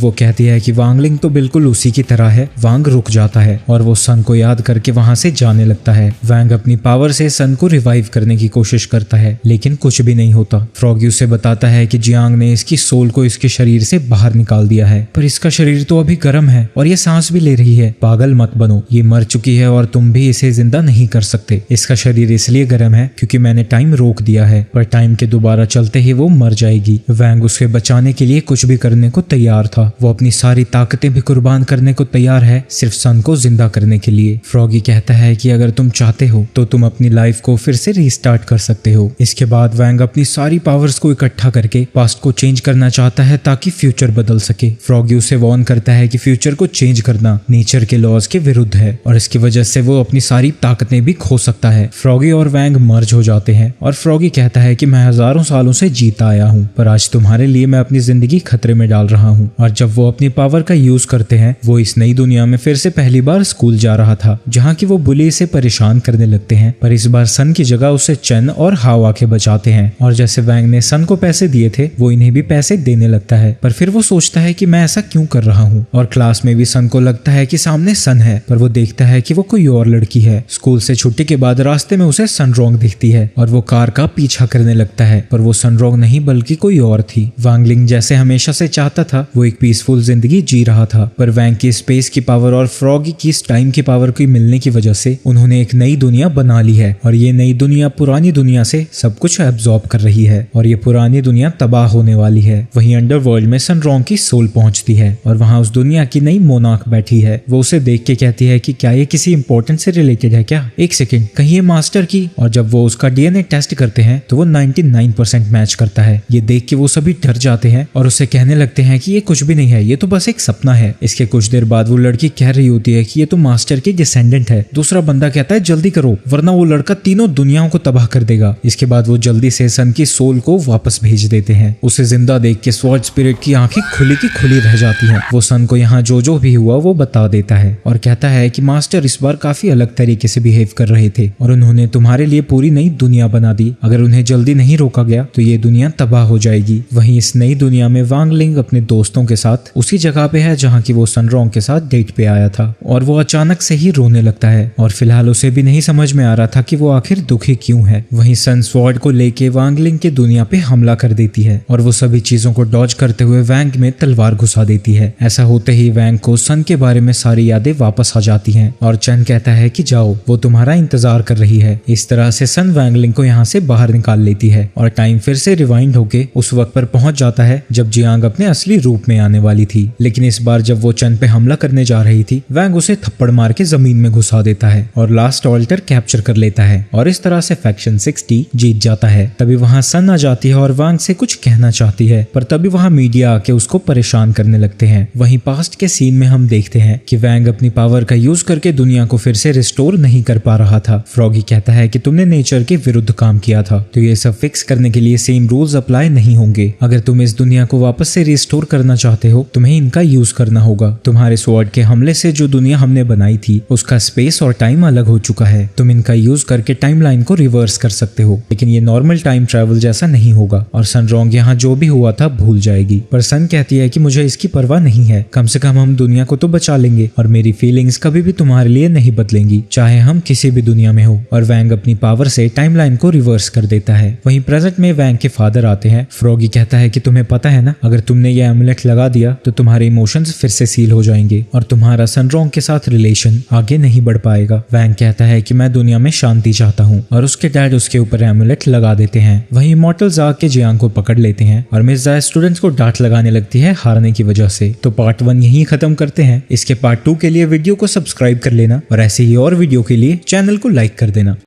वो कहती है कि वांगलिंग तो बिल्कुल उसी की तरह है, वांग रुक जाता है और वो सन को याद करके वहां से जाने लगता है। वैंग अपनी पावर से सन को रिवाइव करने की कोशिश करता है, लेकिन कुछ भी नहीं होता। फ्रॉगी उसे बताता है कि जियांग ने इसकी सोल को इसके शरीर से बाहर निकाल दिया है, पर इसका शरीर तो अभी गर्म है और ये सांस भी ले रही है। पागल मत बनो, ये मर चुकी है और तुम भी इसे जिंदा नहीं कर सकते। इसका शरीर इसलिए गर्म है क्योंकि क्योंकि मैंने टाइम रोक दिया है, पर टाइम के दोबारा चलते ही वो मर जाएगी। वैंग उसके बचाने के लिए कुछ भी करने को तैयार था। वो अपनी सारी ताकतें भी कुर्बान करने को तैयार है सिर्फ सन को जिंदा करने के लिए। फ्रॉगी कहता है कि अगर तुम चाहते हो तो तुम अपनी लाइफ को फिर से रीस्टार्ट कर सकते हो। इसके बाद वैंग अपनी सारी पावर्स को इकट्ठा करके पास्ट को चेंज करना चाहता है ताकि फ्यूचर बदल सके। फ्रॉगी उसे वार्न करता है कि फ्यूचर को चेंज करना नेचर के लॉज के विरुद्ध है और इसकी वजह से वो अपनी सारी ताकतें भी खो सकता है। फ्रॉगी और वैंग मर्ज हो जाते हैं और फ्रॉगी कहता है कि मैं हजारों सालों से जीता आया हूँ, पर आज तुम्हारे लिए मैं अपनी जिंदगी खतरे में डाल रहा हूँ। और जब वो अपनी पावर का यूज करते हैं, वो इस नई दुनिया में फिर से पहली बार स्कूल जा रहा था, जहाँ की वो बुली से परेशान करने लगते हैं, पर इस बार सन की जगह उसे चेन और हाव आके बचाते हैं। और जैसे वैंग ने सन को पैसे दिए थे, वो इन्हें भी पैसे देने लगता है, पर फिर वो सोचता है कि मैं ऐसा क्यों कर रहा हूँ। और क्लास में भी सन को लगता है कि सामने सन है, पर वो देखता है कि वो कोई और लड़की है। स्कूल से छुट्टी के बाद रास्ते में उसे सनरोंग दिखती है और वो कार का पीछा करने लगता है, पर वो सनरोंग नहीं बल्कि कोई और थी। वांग लिंग जैसे हमेशा से चाहता था, वो एक पीसफुल जिंदगी जी रहा था, पर वैंग की स्पेस की पावर और फ्रॉगी की टाइम की पावर की मिलने की वजह से उन्होंने एक नई दुनिया बना ली है और ये नई दुनिया पुरानी दुनिया से सब कुछ एब्जॉर्ब कर रही है और ये पुरानी दुनिया तबाह होने वाली है। वहीं अंडरवर्ल्ड में सनरोंग की सोल पहुंचती है और वहां उस दुनिया की नई मोनार्क बैठी है। वो उसे देख के कहती है कि क्या ये किसी इंपॉर्टेंट से रिलेटेड है क्या? एक सेकंड, कहीं ये मास्टर की? और जब वो उसका डीएनए टेस्ट करते हैं तो वो 99% मैच करता है। ये देख के वो सभी डर जाते हैं और उसे कहने लगते हैं कि ये कुछ भी नहीं है, ये तो बस एक सपना है। इसके कुछ देर बाद वो लड़की कह रही होती है कि ये तो मास्टर की डिसेंडेंट है। दूसरा बंदा कहता है जल्दी करो वरना वो लड़का तीनों दुनियाओं को तबाह कर देगा। इसके बाद वो जल्दी से सन की सोल को वापस भेज देते हैं। उसे जिंदा देख के स्वॉर्ड स्पिरिट की आंखें खुली की खुली रह जाती हैं। वो सन को यहाँ जो भी हुआ वो बता देता है और कहता है कि मास्टर इस बार काफी अलग तरीके से बिहेव कर रहे थे और उन्होंने तुम्हारे लिए पूरी नई दुनिया बना दी। अगर उन्हें जल्दी नहीं रोका गया तो ये दुनिया तबाह हो जाएगी। वहीं इस नई दुनिया में वांग लिंग अपने दोस्तों के साथ उसी जगह पे है जहाँ की वो सनरोंग के साथ डेट पे आया था और वो अचानक से ही रोने लगता है और फिलहाल उसे भी नहीं समझ में आ रहा था कि वो आखिर दुखी क्यों है। वहीं सन स्वॉर्ड को लेके वांग लिंग की दुनिया पे हमला कर देती है और वो सभी चीजों को डॉज करते हुए वैंग में तलवार घुसा देती है। ऐसा होते ही वैंग को सन के बारे में सारी यादें वापस आ जाती हैं और चेन कहता है कि जाओ, वो तुम्हारा इंतजार कर रही है। इस तरह से सन वैंग लिंग को यहाँ से बाहर निकाल लेती है और टाइम फिर से रिवाइंड होके उस वक्त पर पहुंच जाता है जब जियांग अपने असली रूप में आने वाली थी। लेकिन इस बार जब वो चेन पे हमला करने जा रही थी, वैंग उसे थप्पड़ मार के जमीन में घुसा देता है और लास्ट ऑल्टर कैप्चर कर लेता है और इस तरह से फैक्शन 60 जीत जाता है। तभी वहां सन आ जाती है और वांग से कुछ कहना चाहती है, पर तभी वहां मीडिया आके उसको परेशान करने लगते हैं। वहीं पास्ट के सीन में हम देखते हैं कि वैंग अपनी पावर का यूज करके दुनिया को फिर से रिस्टोर नहीं कर पा रहा था। फ्रॉगी कहता है कि तुमने नेचर के विरुद्ध काम किया था, तो ये सब फिक्स करने के लिए सेम रूल्स अप्लाई नहीं होंगे। अगर तुम इस दुनिया को वापस से रिस्टोर करना चाहते हो, तुम्हें इनका यूज करना होगा। तुम्हारे स्वॉर्ड के हमले से जो दुनिया हमने बनाई थी उसका स्पेस और टाइम अलग हो चुका है। तुम इनका यूज करके टाइमलाइन को रिवर्स कर सकते हो, लेकिन ये नॉर्मल टाइम ट्रैवल जैसा नहीं होगा और सनरोंग यहाँ जो भी हुआ था भूल जाएगी। पर सन कहती है कि मुझे इसकी परवाह नहीं है, कम से कम हम दुनिया को तो बचा लेंगे और मेरी फीलिंग्स कभी भी तुम्हारे लिए नहीं बदलेंगी, चाहे हम किसी भी दुनिया में हो। और वैंग अपनी पावर से टाइमलाइन को रिवर्स कर देता है। वहीं प्रेजेंट में वैंग के फादर आते हैं। फ्रॉगी कहता है कि तुम्हें पता है ना, अगर तुमने ये एमुलेट लगा दिया तो तुम्हारे इमोशंस फिर से सील हो जाएंगे और तुम्हारा सनरोंग के साथ रिलेशन आगे नहीं बढ़ पाएगा। वैंग कहता है कि मैं दुनिया में शांति चाहता हूँ और उसके डैड उसके ऊपर एमुलेट लगा देते हैं। वहीं इमॉर्टल्स आके जियांग को पकड़ लेते हैं और मिर्जा स्टूडेंट्स को डांट लगाने लगती है हारने की वजह से। तो पार्ट 1 यहीं खत्म करते हैं। इसके पार्ट 2 के लिए वीडियो को सब्सक्राइब कर लेना और ऐसे ही और वीडियो के लिए चैनल को लाइक कर देना।